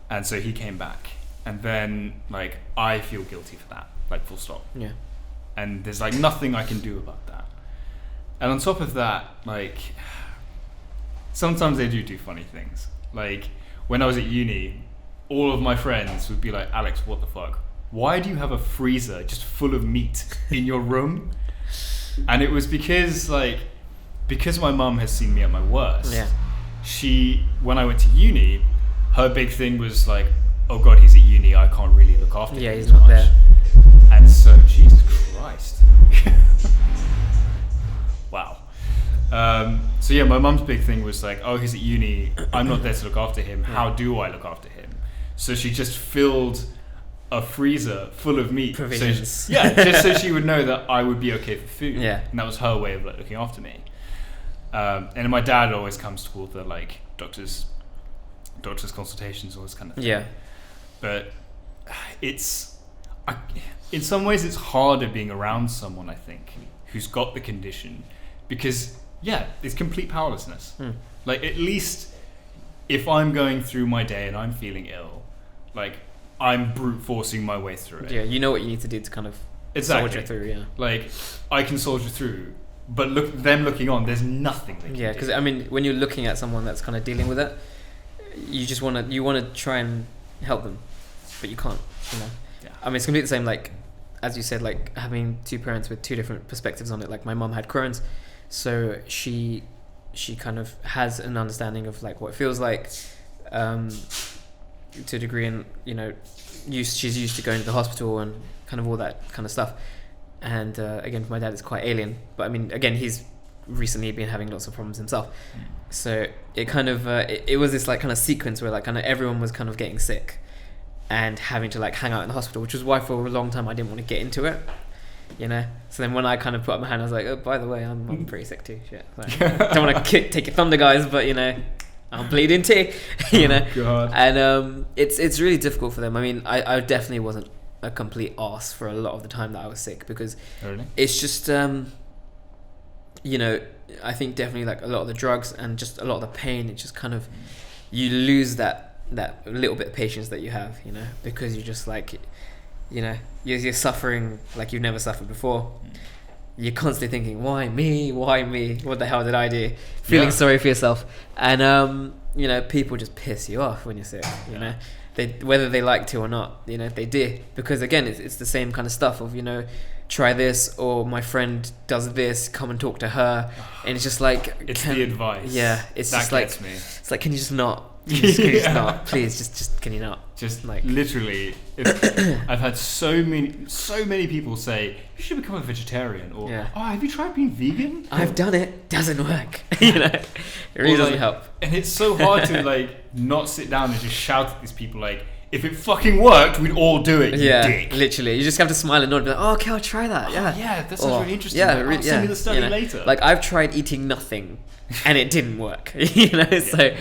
Speaker 2: And so he came back, and then, like, I feel guilty for that, like, full stop.
Speaker 1: Yeah.
Speaker 2: And there's, like, nothing I can do about that. And on top of that, like, sometimes they do funny things. Like, when I was at uni, all of my friends would be like, Alex, what the fuck? Why do you have a freezer just full of meat in your room? And it was because my mum has seen me at my worst.
Speaker 1: Yeah.
Speaker 2: When I went to uni, her big thing was like, oh God, he's at uni, I can't really look after him.
Speaker 1: Yeah, he's not there.
Speaker 2: And so, Jesus Christ. Wow. So yeah, my mum's big thing was like, oh, he's at uni, I'm not there to look after him. How do I look after him? So she just filled a freezer full of meat.
Speaker 1: Provisions.
Speaker 2: Just so she would know that I would be okay for food.
Speaker 1: Yeah.
Speaker 2: And that was her way of like looking after me. And my dad always comes to all the like doctors consultations, all this kind of thing.
Speaker 1: Yeah.
Speaker 2: But in some ways it's harder being around someone, I think, who's got the condition, because it's complete powerlessness. Like, at least if I'm going through my day and I'm feeling ill, like, I'm brute forcing my way through it.
Speaker 1: Yeah, you know what you need to do to kind of soldier through. Yeah.
Speaker 2: Like, I can soldier through, but them looking on, there's nothing they can do.
Speaker 1: Because I mean, when you're looking at someone that's kind of dealing with it, you just want to try and help them, but you can't. You know.
Speaker 2: Yeah.
Speaker 1: I mean, it's completely the same. Like, as you said, like having two parents with two different perspectives on it. Like, my mum had Crohn's, so she kind of has an understanding of like what it feels like, to a degree, and she's used to going to the hospital and kind of all that kind of stuff. And again, for my dad, it's quite alien. But I mean, again, he's recently been having lots of problems himself. So it kind of it was this like kind of sequence where like kind of everyone was kind of getting sick and having to like hang out in the hospital, which was why for a long time I didn't want to get into it. So then when I kind of put up my hand, I was like, oh, by the way, I'm pretty sick too. Shit. Like, don't want to take your thunder, guys, but I'm bleeding too.
Speaker 2: God.
Speaker 1: And it's really difficult for them. I mean, I definitely wasn't a complete arse for a lot of the time that I was sick, because it's just I think definitely like a lot of the drugs and just a lot of the pain, it just kind of, you lose that little bit of patience that you have, because you're just like, you're suffering like you've never suffered before. You're constantly thinking, why me, what the hell did I do, feeling sorry for yourself. And people just piss you off when you're sick. They, whether they like to or not, they do, because again, it's the same kind of stuff of try this, or my friend does this, come and talk to her. And it's just like,
Speaker 2: it's the advice.
Speaker 1: It's
Speaker 2: that
Speaker 1: just like
Speaker 2: gets me.
Speaker 1: It's like, can you just not? Can you just not? Please, just can you not?
Speaker 2: Just
Speaker 1: like,
Speaker 2: literally, I've had so many people say you should become a vegetarian, or oh, have you tried being vegan?
Speaker 1: I've done it, doesn't work. It really doesn't help.
Speaker 2: And it's so hard to like not sit down and just shout at these people like, if it fucking worked, we'd all do it. You dick.
Speaker 1: Literally, you just have to smile and nod and be like, oh, okay, I'll try that.
Speaker 2: That sounds really interesting. Send me the study later.
Speaker 1: Like, I've tried eating nothing, and it didn't work. So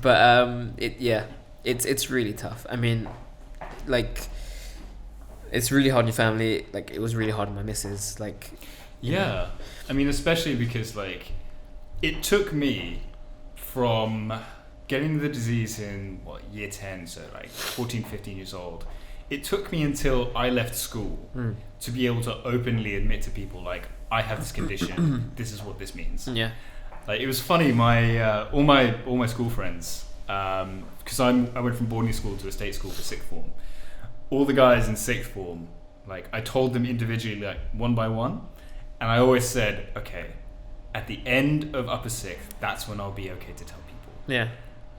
Speaker 1: but it's really tough. I mean, like, it's really hard on your family. Like, it was really hard on my missus. Like,
Speaker 2: I mean, especially because like, it took me from getting the disease in year 10, so like 14, 15 years old. It took me until I left school to be able to openly admit to people like, I have this condition. This is what this means. Yeah. Like, it was funny. My all my school friends, because I went from boarding school to a state school for sixth form. All the guys in sixth form, like, I told them individually, like, one by one, and I always said, okay, at the end of upper sixth, that's when I'll be okay to tell people. Yeah.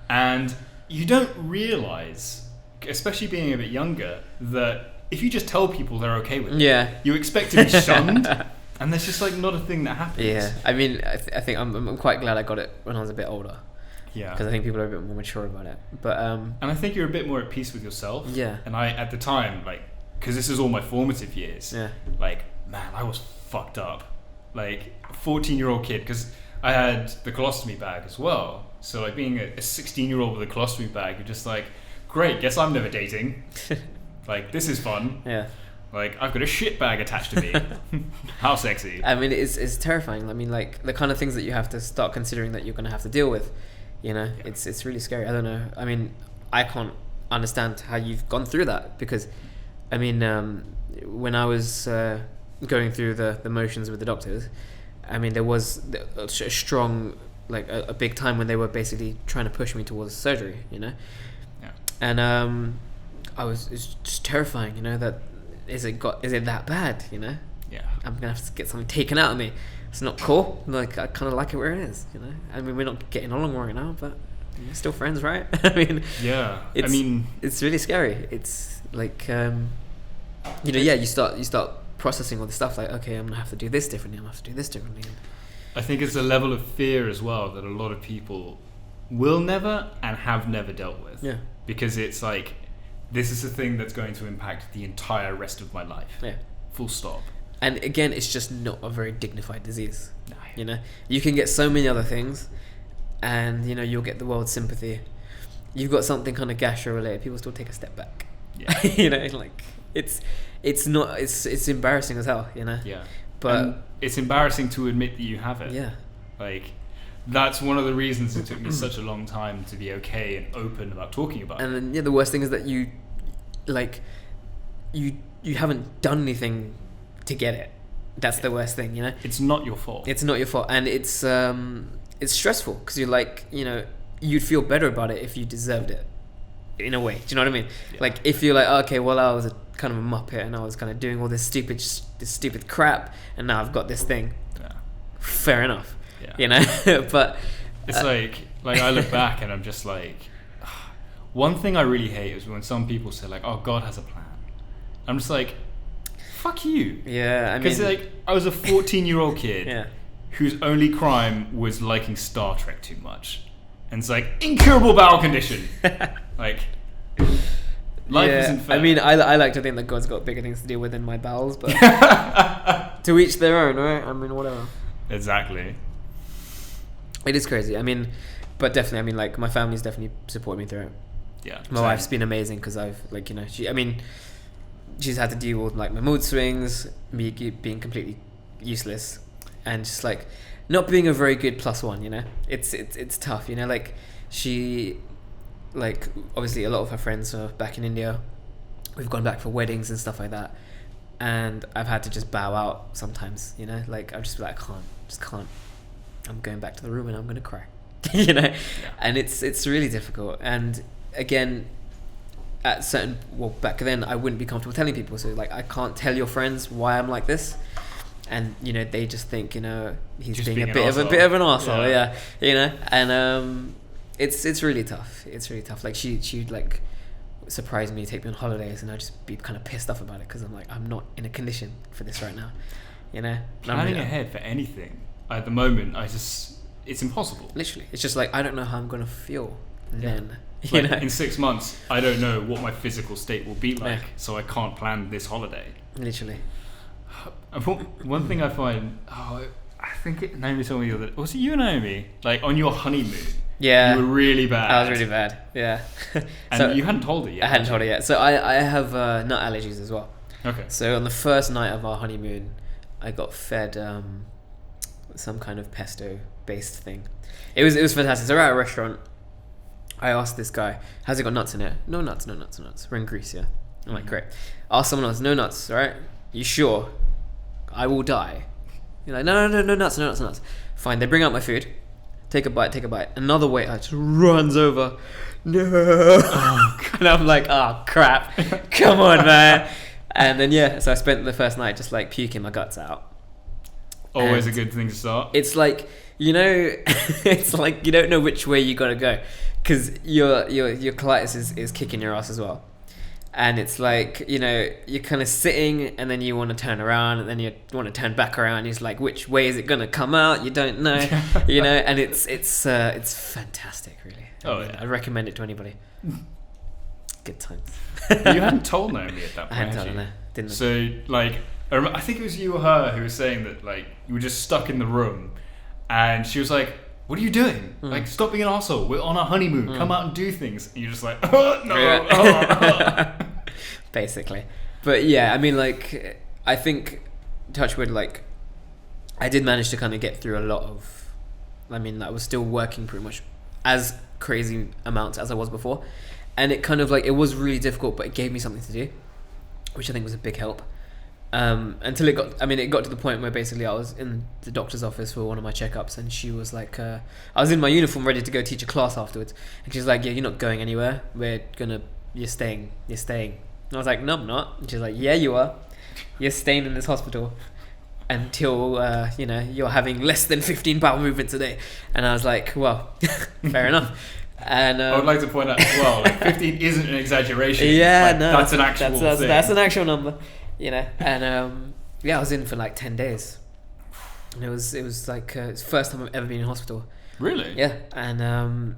Speaker 2: And you don't realize, especially being a bit younger, that if you just tell people they're okay with it, you expect to be shunned. And that's just like not a thing that happens. Yeah,
Speaker 1: I mean, I think I'm quite glad I got it when I was a bit older.
Speaker 2: Yeah,
Speaker 1: because I think people are a bit more mature about it. But
Speaker 2: and I think you're a bit more at peace with yourself. Yeah. And I, at the time, like, because this is all my formative years. Yeah. Like, man, I was fucked up. Like, 14-year-old kid, because I had the colostomy bag as well. So like being a 16-year-old with a colostomy bag, you're just like, great, guess I'm never dating. Like, this is fun.
Speaker 1: Yeah.
Speaker 2: Like, I've got a shit bag attached to me. How sexy.
Speaker 1: I mean, it's terrifying. I mean, like, the kind of things that you have to start considering that you're going to have to deal with, you know, it's really scary. I don't know. I mean, I can't understand how you've gone through that, because, I mean, when I was going through the motions with the doctors, I mean, there was a strong, like, a big time when they were basically trying to push me towards surgery, you know?
Speaker 2: Yeah.
Speaker 1: And it's just terrifying, you know, that is it that bad, you know?
Speaker 2: Yeah.
Speaker 1: I'm gonna have to get something taken out of me. It's not cool. Like, I kind of like it where it is, you know? I mean, we're not getting along right now, but we're still friends, right? I mean,
Speaker 2: yeah.
Speaker 1: It's really scary. It's like, you know, yeah, you start processing all this stuff, like, okay, I'm gonna have to do this differently, I'm gonna have to do this differently.
Speaker 2: I think it's a level of fear as well that a lot of people will never and have never dealt with.
Speaker 1: Yeah.
Speaker 2: Because it's like, this is a thing that's going to impact the entire rest of my life.
Speaker 1: Yeah.
Speaker 2: Full stop.
Speaker 1: And again, it's just not a very dignified disease.
Speaker 2: No.
Speaker 1: You know, you can get so many other things, and you know, you'll get the world's sympathy. You've got something kind of gastro related, people still take a step back.
Speaker 2: Yeah.
Speaker 1: You know, like, it's embarrassing as hell, you know.
Speaker 2: Yeah.
Speaker 1: But
Speaker 2: and it's embarrassing to admit that you have it.
Speaker 1: Yeah.
Speaker 2: Like, that's one of the reasons it took me such a long time to be okay and open about talking about it.
Speaker 1: And then, yeah, the worst thing is that you haven't done anything to get it. That's the worst thing, you know.
Speaker 2: It's not your fault.
Speaker 1: It's not your fault, and it's stressful, because you're like, you know, you'd feel better about it if you deserved it, in a way. Do you know what I mean?
Speaker 2: Yeah.
Speaker 1: Like, if you're like, okay, well, I was a kind of a muppet, and I was kind of doing all this stupid crap, and now I've got this thing.
Speaker 2: Yeah.
Speaker 1: Fair enough.
Speaker 2: Yeah.
Speaker 1: You know, but
Speaker 2: it's like I look back and I'm just like, one thing I really hate is when some people say like, oh, God has a plan. I'm just like, fuck you.
Speaker 1: Yeah, I mean,
Speaker 2: because like, I was a 14-year-old kid
Speaker 1: yeah,
Speaker 2: whose only crime was liking Star Trek too much, and it's like, incurable bowel condition. Like, life isn't fair.
Speaker 1: I mean, I like to think that God's got bigger things to deal with than my bowels, but to each their own, right? I mean, whatever.
Speaker 2: Exactly.
Speaker 1: It is crazy. I mean, but definitely, I mean, like, my family's definitely supported me through it.
Speaker 2: Yeah.
Speaker 1: My wife's been amazing, because I've, like, you know, she's had to deal with, like, my mood swings, me being completely useless, and just, like, not being a very good +1, you know? It's tough, you know? Like, she, like, obviously a lot of her friends are back in India. We've gone back for weddings and stuff like that. And I've had to just bow out sometimes, you know? Like, I'm just like, I can't. I'm going back to the room and I'm going to cry, you know? Yeah. And it's really difficult. And again, back then I wouldn't be comfortable telling people. So, like, I can't tell your friends why I'm like this. And, you know, they just think, you know, he's just being a bit of an arsehole, yeah. You know? And it's really tough. It's really tough. Like, she'd like surprise me, take me on holidays, and I'd just be kind of pissed off about it, because I'm like, I'm not in a condition for this right now, you know?
Speaker 2: Planning ahead for anything at the moment, it's impossible.
Speaker 1: Literally, it's just like, I don't know how I'm gonna feel then.
Speaker 2: Like,
Speaker 1: You know?
Speaker 2: in 6 months, I don't know what my physical state will be like,
Speaker 1: Yeah.
Speaker 2: so I can't plan this holiday.
Speaker 1: Literally.
Speaker 2: One thing I find, I think Naomi told me the other day, was it you, Naomi? Like, on your honeymoon,
Speaker 1: Yeah.
Speaker 2: you were really bad.
Speaker 1: I was really bad. Yeah.
Speaker 2: And
Speaker 1: So,
Speaker 2: you hadn't told it yet.
Speaker 1: I hadn't told her yet. So I have nut allergies as well.
Speaker 2: Okay.
Speaker 1: So on the first night of our honeymoon, I got fed some kind of pesto based thing. It was fantastic. So we're at a restaurant. I asked this guy, has it got nuts in it? No nuts. We're in Greece, yeah. I'm like, great. Ask someone else, no nuts, all right? You sure? I will die. You're like, no nuts. Fine, they bring out my food. Take a bite. Another waiter just runs over. No. And I'm like, oh, crap. Come on, man. And then, yeah, so I spent the first night just, like, puking my guts out.
Speaker 2: Always
Speaker 1: And
Speaker 2: a good thing to start.
Speaker 1: it's like, you know, it's like you don't know which way you got to go, because your colitis is kicking your ass as well. And it's like, you know, you're kind of sitting, and then you want to turn around, and then you want to turn back around. It's like, which way is it gonna come out? You don't know, you know. And it's fantastic, really. I recommend it to anybody. Good times.
Speaker 2: But you hadn't told Naomi at that point.
Speaker 1: I hadn't told her, didn't I?
Speaker 2: So, like, I think it was you or her who was saying that, like, you were just stuck in the room, and she was like, "What are you doing? Like, stop being an arsehole. We're on our honeymoon. Come out and do things." And you're just like, "Oh, no."
Speaker 1: Yeah. Basically. But yeah, I mean, like, I think, touch wood, like, I did manage to kind of get through a lot of, I mean, I was still working pretty much as crazy amounts as I was before. And it kind of, like, it was really difficult, but it gave me something to do, which I think was a big help. Until it got to the point where basically I was in the doctor's office for one of my checkups, and she was like, I was in my uniform ready to go teach a class afterwards, and she's like, "Yeah, you're not going anywhere. You're staying. And I was like, "No, I'm not." And she's like, "Yeah, you are. You're staying in this hospital until you're having less than 15 bowel movements a day." And I was like, "Well, fair enough." And
Speaker 2: I would like to point out as well, like, 15 isn't an exaggeration.
Speaker 1: Yeah,
Speaker 2: like,
Speaker 1: no,
Speaker 2: that's an actual thing.
Speaker 1: That's an actual number, And I was in for like 10 days, and it was like it's the first time I've ever been in hospital.
Speaker 2: Really?
Speaker 1: Yeah, and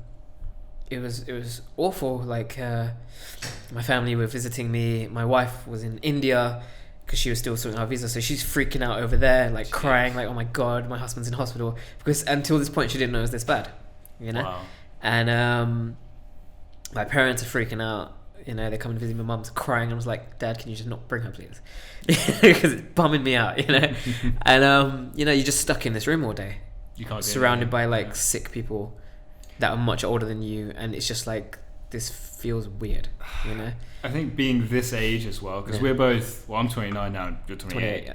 Speaker 1: it was awful. Like, my family were visiting me. My wife was in India because she was still sorting out her visa, so she's freaking out over there, like crying, like, "Oh my god, my husband's in hospital," because until this point she didn't know it was this bad,
Speaker 2: Wow.
Speaker 1: And my parents are freaking out. They're coming to visit. My mum's crying. I was like, "Dad, can you just not bring her, please?" Because it's bumming me out, And you're just stuck in this room all day.
Speaker 2: You can't do
Speaker 1: surrounded
Speaker 2: anything.
Speaker 1: by like sick people that are much older than you, and it's just like, this feels weird,
Speaker 2: I think being this age as well, because we're both, well, I'm 29 now, you're 28.
Speaker 1: Yeah.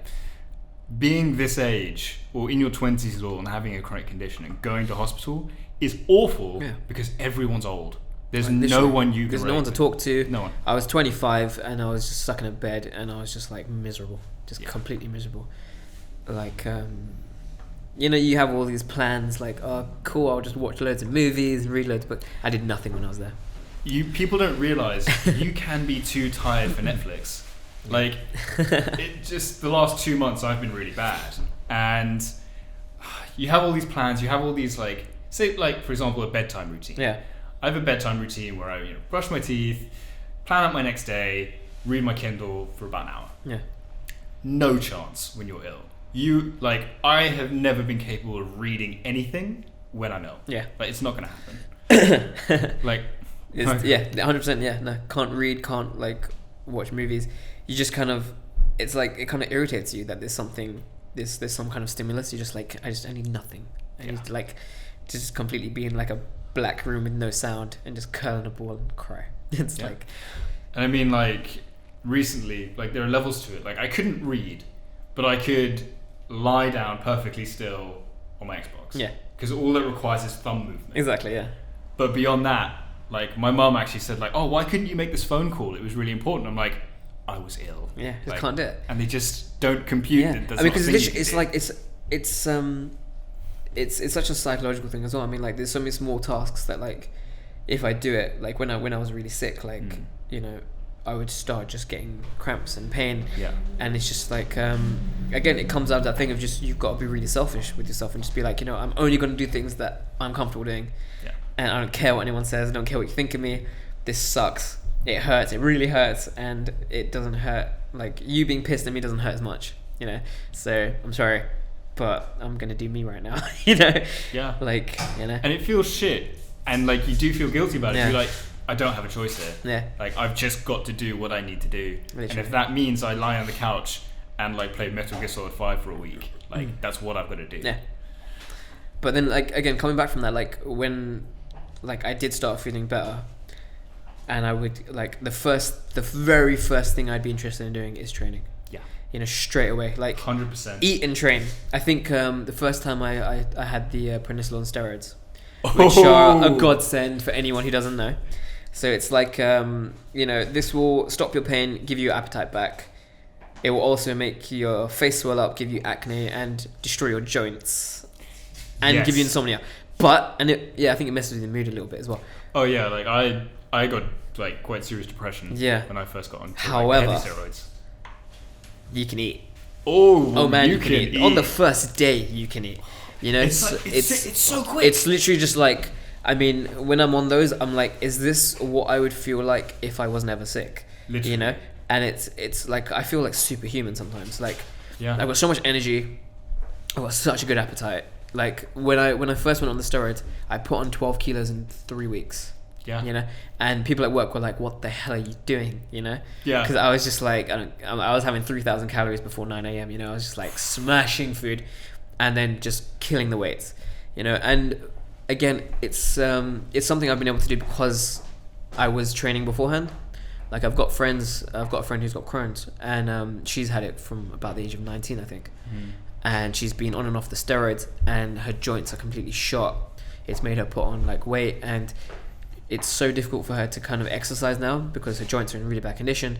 Speaker 2: Being this age, or in your 20s at all, and having a chronic condition and going to hospital is awful because everyone's old. There's no one you can
Speaker 1: There's no one to talk to.
Speaker 2: No one.
Speaker 1: I was 25 and I was just stuck in a bed, and I was just like miserable, completely miserable. Like, you have all these plans, like, "Oh, cool, I'll just watch loads of movies and read loads of books." I did nothing when I was there.
Speaker 2: People don't realise you can be too tired for Netflix. Like, the last 2 months I've been really bad, and you have all these plans, you have all these, like, say, like, for example, a bedtime routine.
Speaker 1: Yeah.
Speaker 2: I have a bedtime routine where I brush my teeth, plan out my next day, read my Kindle for about an hour.
Speaker 1: Yeah. No
Speaker 2: chance when you're ill. I have never been capable of reading anything when I'm ill.
Speaker 1: Yeah.
Speaker 2: Like, it's not going to happen. Like,
Speaker 1: 100%. Yeah. No, can't read, can't, like, watch movies. You just kind of, it's like, it kind of irritates you that there's something, there's some kind of stimulus. You're just like, I need nothing. I need to, like, just completely be in like a black room with no sound and just curl in a ball and cry. It's like,
Speaker 2: and I mean, like, recently, like, there are levels to it. Like, I couldn't read, but I could lie down perfectly still on my Xbox.
Speaker 1: Yeah.
Speaker 2: Because all it requires is thumb movement.
Speaker 1: Exactly. Yeah.
Speaker 2: But beyond that, like, my mum actually said, like, "Oh, why couldn't you make this phone call? It was really important." I'm like, I was ill.
Speaker 1: Yeah, just
Speaker 2: like,
Speaker 1: can't do it.
Speaker 2: And they just don't compute.
Speaker 1: Yeah,
Speaker 2: It.
Speaker 1: I mean, because it's such a psychological thing as well. I mean, like, there's so many small tasks that, like, if I do it, like, when I was really sick, like, I would start just getting cramps and pain.
Speaker 2: Yeah.
Speaker 1: And it's just like, again, it comes out of that thing of just, you've got to be really selfish with yourself and just be like, I'm only going to do things that I'm comfortable doing.
Speaker 2: Yeah.
Speaker 1: And I don't care what anyone says. I don't care what you think of me. This sucks. It hurts. It really hurts. And it doesn't hurt. Like, you being pissed at me doesn't hurt as much, So, I'm sorry, but I'm going to do me right now,
Speaker 2: Yeah.
Speaker 1: Like,
Speaker 2: And it feels shit. And, like, you do feel guilty about it.
Speaker 1: Yeah.
Speaker 2: You're like, I don't have a choice here.
Speaker 1: Yeah.
Speaker 2: Like, I've just got to do what I need to do.
Speaker 1: Literally.
Speaker 2: And if that means I lie on the couch and, like, play Metal Gear Solid 5 for a week, like, that's what I've got to do.
Speaker 1: Yeah. But then, like, again, coming back from that, like, when, like, I did start feeling better, and I would, like, the very first thing I'd be interested in doing is training.
Speaker 2: Yeah.
Speaker 1: Straight away. Like,
Speaker 2: 100%.
Speaker 1: Eat and train. I think the first time I had the prednisolone steroids, which are a godsend for anyone who doesn't know. So it's like, this will stop your pain, give you your appetite back. It will also make your face swell up, give you acne, and destroy your joints, and give you insomnia. But, I think it messes with your mood a little bit as well.
Speaker 2: Oh yeah, like, I got, like, quite serious depression when I first got on
Speaker 1: However,
Speaker 2: heavy steroids.
Speaker 1: You can eat.
Speaker 2: Oh
Speaker 1: man, you can eat. On the first day, you can eat.
Speaker 2: It's so quick.
Speaker 1: It's literally just like, I mean, when I'm on those, I'm like, is this what I would feel like if I was never sick?
Speaker 2: Literally.
Speaker 1: And it's like, I feel like superhuman sometimes. Like,
Speaker 2: yeah.
Speaker 1: I've got so much energy, I've got such a good appetite, like when I first went on the steroids, I put on 12 kilos in 3 weeks.
Speaker 2: Yeah.
Speaker 1: You know, and people at work were like, "What the hell are you doing?" You know.
Speaker 2: Yeah.
Speaker 1: Because I was just like, I was having 3,000 calories before 9 a.m. You know, I was just like smashing food, and then just killing the weights. You know, and again, it's something I've been able to do because I was training beforehand. Like I've got a friend who's got Crohn's, and she's had it from about the age of 19, I think. And she's been on and off the steroids, and her joints are completely shot. It's made her put on like weight, and it's so difficult for her to kind of exercise now because her joints are in really bad condition.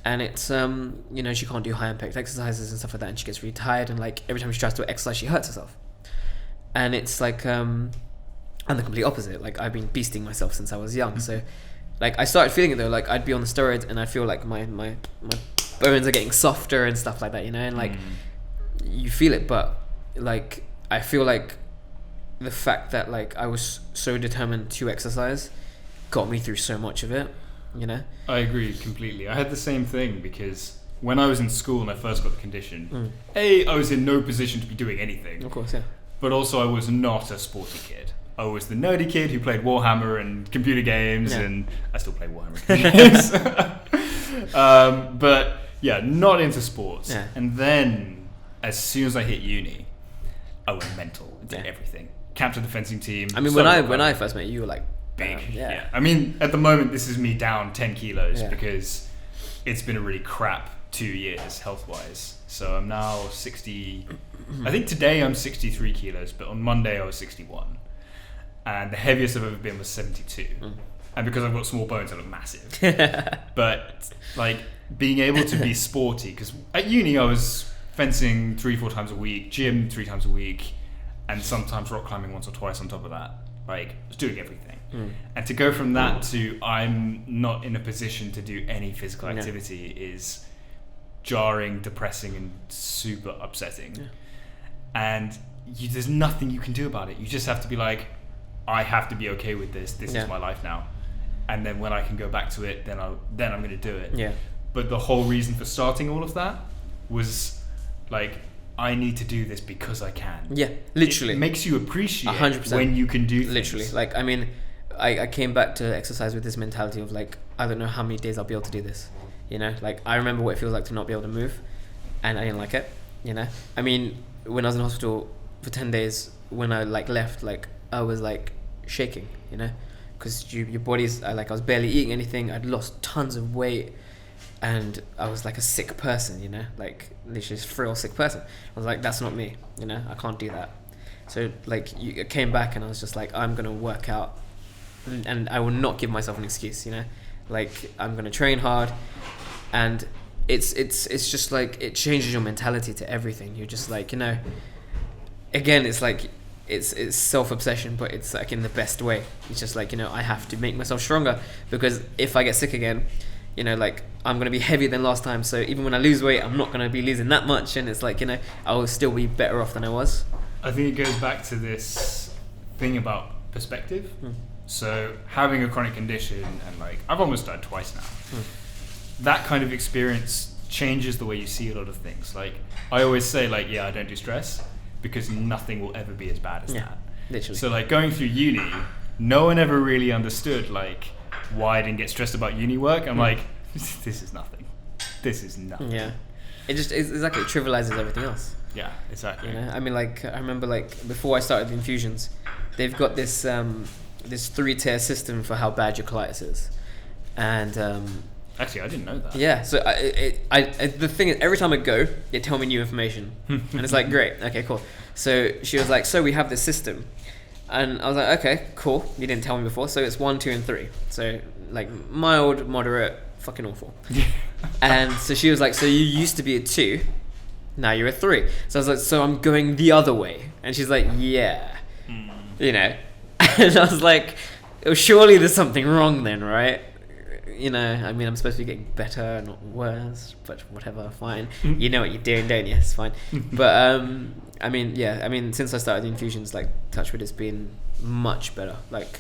Speaker 1: And it's you know, she can't do high impact exercises and stuff like that, and she gets really tired, and like every time she tries to exercise she hurts herself. And it's like I'm the complete opposite. Like I've been beasting myself since I was young. So like I started feeling it though, like I'd be on the steroids and I feel like my bones are getting softer and stuff like that, you know, and like you feel it, but like I feel like the fact that like I was so determined to exercise got me through so much of it, you know.
Speaker 2: I agree completely. I had the same thing because when I was in school and I first got the condition, I was in no position to be doing anything.
Speaker 1: Of course, yeah.
Speaker 2: But also I was not a sporty kid. I was the nerdy kid who played Warhammer and computer games, and I still play Warhammer games. But yeah, not into sports. Yeah. And then as soon as I hit uni, I went mental. Did everything. Captained the fencing team.
Speaker 1: I mean, when I first met you, you were like
Speaker 2: big. Yeah. I mean, at the moment, this is me down 10 kilos because it's been a really crap 2 years health-wise. So I'm now 60. I think today I'm 63 kilos, but on Monday I was 61. And the heaviest I've ever been was 72. And because I've got small bones, I look massive. But like being able to be sporty, because at uni I was fencing 3-4 times a week, gym 3 times a week, and sometimes rock climbing once or twice on top of that. Like I was doing everything. And to go from that to I'm not in a position to do any physical activity is jarring, depressing, and super upsetting. And there's nothing you can do about it. You just have to be like, I have to be okay with this. This is my life now. And then when I can go back to it, then I'm going to do it. Yeah. But the whole reason for starting all of that was like, I need to do this because I can. Yeah, literally. It makes you appreciate 100%. When you can do things.
Speaker 1: Literally. Like, I mean, I came back to exercise with this mentality of like, I don't know how many days I'll be able to do this. You know, like I remember what it feels like to not be able to move, and I didn't like it. You know, I mean, when I was in hospital for 10 days, when I like left, like I was like shaking, you know, because your body's I was barely eating anything. I'd lost tons of weight, and I was like a sick person, you know, like literally a frail sick person. I was like, that's not me, you know, I can't do that. So like I came back and I was just like, I'm gonna work out, and I will not give myself an excuse, you know, like I'm gonna train hard. And it's just like it changes your mentality to everything. You're just like, you know, again, it's like it's self-obsession, but it's like in the best way. It's just like, you know, I have to make myself stronger, because if I get sick again, you know, like I'm gonna be heavier than last time. So even when I lose weight, I'm not gonna be losing that much, and it's like, you know, I will still be better off than I was.
Speaker 2: I think it goes back to this thing about perspective. So having a chronic condition, and like I've almost died twice now. That kind of experience changes the way you see a lot of things. Like I always say, like, yeah, I don't do stress because nothing will ever be as bad as that. Literally. So like going through uni, no one ever really understood like why I didn't get stressed about uni work. I'm like, this is nothing. This is nothing. Yeah.
Speaker 1: It trivializes everything else.
Speaker 2: Yeah, exactly.
Speaker 1: You know, I mean, like I remember like before I started the infusions, they've got this this 3-tier system for how bad your colitis is, and
Speaker 2: actually, I didn't know that.
Speaker 1: Yeah, so the thing is, every time I go, they tell me new information, and it's like, great, okay, cool. So she was like, so we have this system, and I was like, okay, cool. You didn't tell me before, so it's 1, 2, and 3. So like mild, moderate, fucking awful. And so she was like, so you used to be a 2, now you're a 3. So I was like, so I'm going the other way, and she's like, yeah, you know, and I was like, oh, surely there's something wrong then, right? You know, I mean, I'm supposed to be getting better, not worse, but whatever, fine. You know what you're doing, don't you? It's fine. But, I mean, yeah, I mean, since I started the infusions, like, touch wood, it's been much better. Like,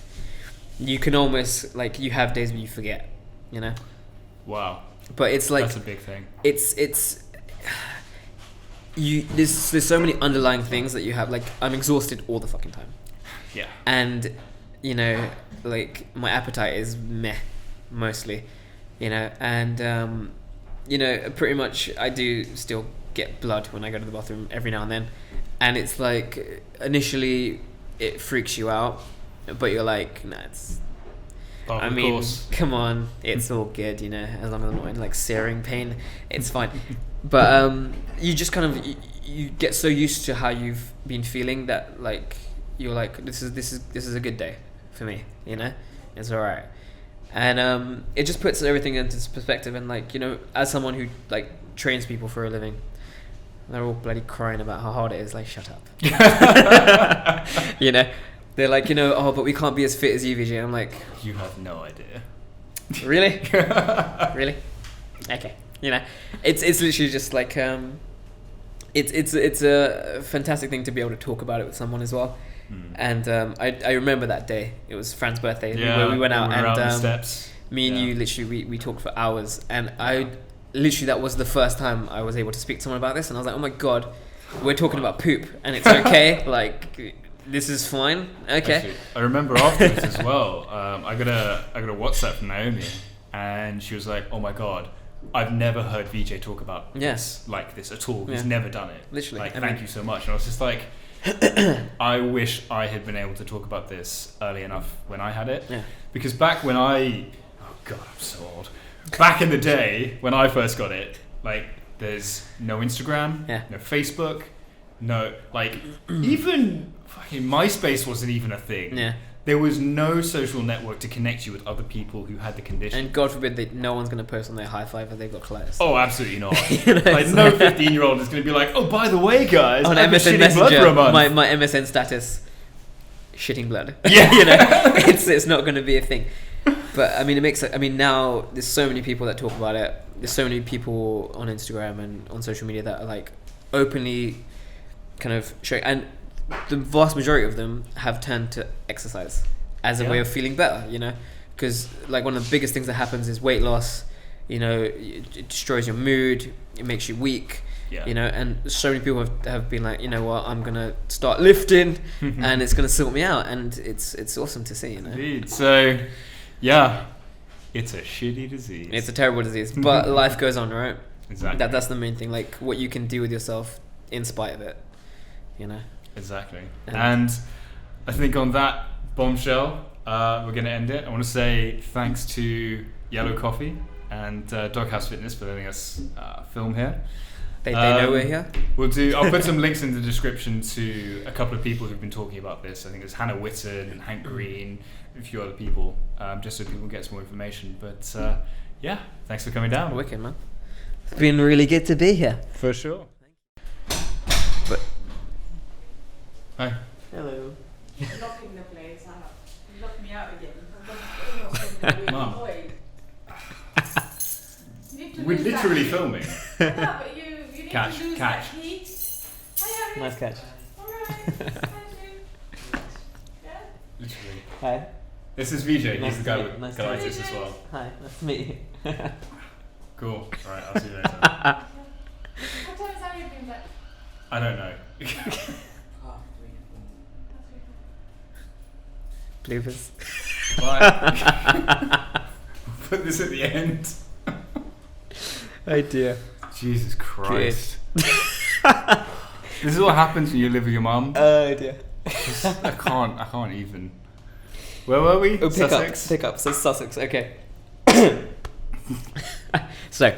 Speaker 1: you can almost, like, you have days where you forget, you know?
Speaker 2: Wow.
Speaker 1: But it's like...
Speaker 2: That's a big thing.
Speaker 1: It's there's so many underlying things that you have. Like, I'm exhausted all the fucking time.
Speaker 2: Yeah.
Speaker 1: And, you know, like, my appetite is meh, mostly, you know, and, you know, pretty much I do still get blood when I go to the bathroom every now and then. And it's like, initially, it freaks you out, but you're like, nah, it's... I mean, course. Come on, it's all good, you know, as long as I'm not in, like, searing pain, it's fine. But, you just kind of, you get so used to how you've been feeling that, like, you're like, this is a good day for me, you know, it's alright. And it just puts everything into perspective. And, like, you know, as someone who, like, trains people for a living, they're all bloody crying about how hard it is. Like, shut up. You know, they're like, you know, oh, but we can't be as fit as you, Vijay. I'm like,
Speaker 2: you have no idea.
Speaker 1: Really? Really? Okay. You know, it's literally just like, it's a fantastic thing to be able to talk about it with someone as well. And I remember that day. It was Fran's birthday, where we went out, and
Speaker 2: the steps.
Speaker 1: Me and you literally we talked for hours, and I literally, that was the first time I was able to speak to someone about this, and I was like, oh my god, we're talking about poop, and it's okay. Like, this is fine. Okay.
Speaker 2: Actually, I remember afterwards as well. I got a WhatsApp from Naomi, and she was like, oh my god, I've never heard Vijay talk about this like this at all. He's never done it.
Speaker 1: Literally.
Speaker 2: Like, thank you so much. And I was just like, I wish I had been able to talk about this early enough when I had it. Yeah. Because back when oh god, I'm so old. Back in the day when I first got it, like, there's no Instagram, no Facebook, no, like, even fucking MySpace wasn't even a thing. Yeah. There was no social network to connect you with other people who had the condition.
Speaker 1: And God forbid that no one's going to post on their high five if they've got colitis.
Speaker 2: Oh, absolutely not. You know, like, no 15-year-old is going to be like, oh, by the way, guys,
Speaker 1: on
Speaker 2: I've
Speaker 1: MSN
Speaker 2: been shitting
Speaker 1: Messenger,
Speaker 2: blood for a month.
Speaker 1: My MSN status, shitting blood.
Speaker 2: Yeah.
Speaker 1: You know, it's not going to be a thing. But I mean, now there's so many people that talk about it. There's so many people on Instagram and on social media that are, like, openly kind of showing, and the vast majority of them have turned to exercise as a way of feeling better, you know, because, like, one of the biggest things that happens is weight loss. You know, it destroys your mood, it makes you weak. Yeah. You know, and so many people have been like, you know what, I'm gonna start lifting, and it's gonna sort me out, and it's awesome to see, you know.
Speaker 2: Indeed. So, yeah, it's a shitty disease.
Speaker 1: It's a terrible disease, but life goes on, right?
Speaker 2: Exactly.
Speaker 1: That's the main thing. Like, what you can do with yourself in spite of it, you know. Exactly.
Speaker 2: And I think on that bombshell, we're gonna end it. I want to say thanks to Yellow Coffee and Doghouse Fitness for letting us film here.
Speaker 1: They know we're here.
Speaker 2: I'll put some links in the description to a couple of people who've been talking about this. I think there's Hannah Witton and Hank Green, and a few other people, just so people get some more information. But yeah, thanks for coming down.
Speaker 1: Wicked, man. It's been really good to be here.
Speaker 2: For sure. But hi.
Speaker 3: Hello. Locking the place out. You locked me out again. Mom.
Speaker 2: We're literally filming.
Speaker 3: Yeah, but you need
Speaker 2: catch,
Speaker 3: to lose
Speaker 2: catch.
Speaker 3: that heat.
Speaker 1: Nice catch.
Speaker 3: Alright. Yeah.
Speaker 2: Literally.
Speaker 1: Hi.
Speaker 2: This is Vijay.
Speaker 1: Nice
Speaker 2: He's the guy
Speaker 1: meet
Speaker 2: with
Speaker 1: nice
Speaker 2: colitis as well.
Speaker 1: Hi, nice to meet you.
Speaker 2: Cool. Alright, I'll see you later.
Speaker 3: What time is that you been back?
Speaker 2: I don't know.
Speaker 1: Bloopers.
Speaker 2: Bye. Put this at the end.
Speaker 1: Oh dear.
Speaker 2: Jesus Christ. This is what happens when you live with your mum.
Speaker 1: Oh dear.
Speaker 2: I can't even. Where were we?
Speaker 1: Oh,
Speaker 2: Sussex?
Speaker 1: Pick up. So Sussex, okay. So,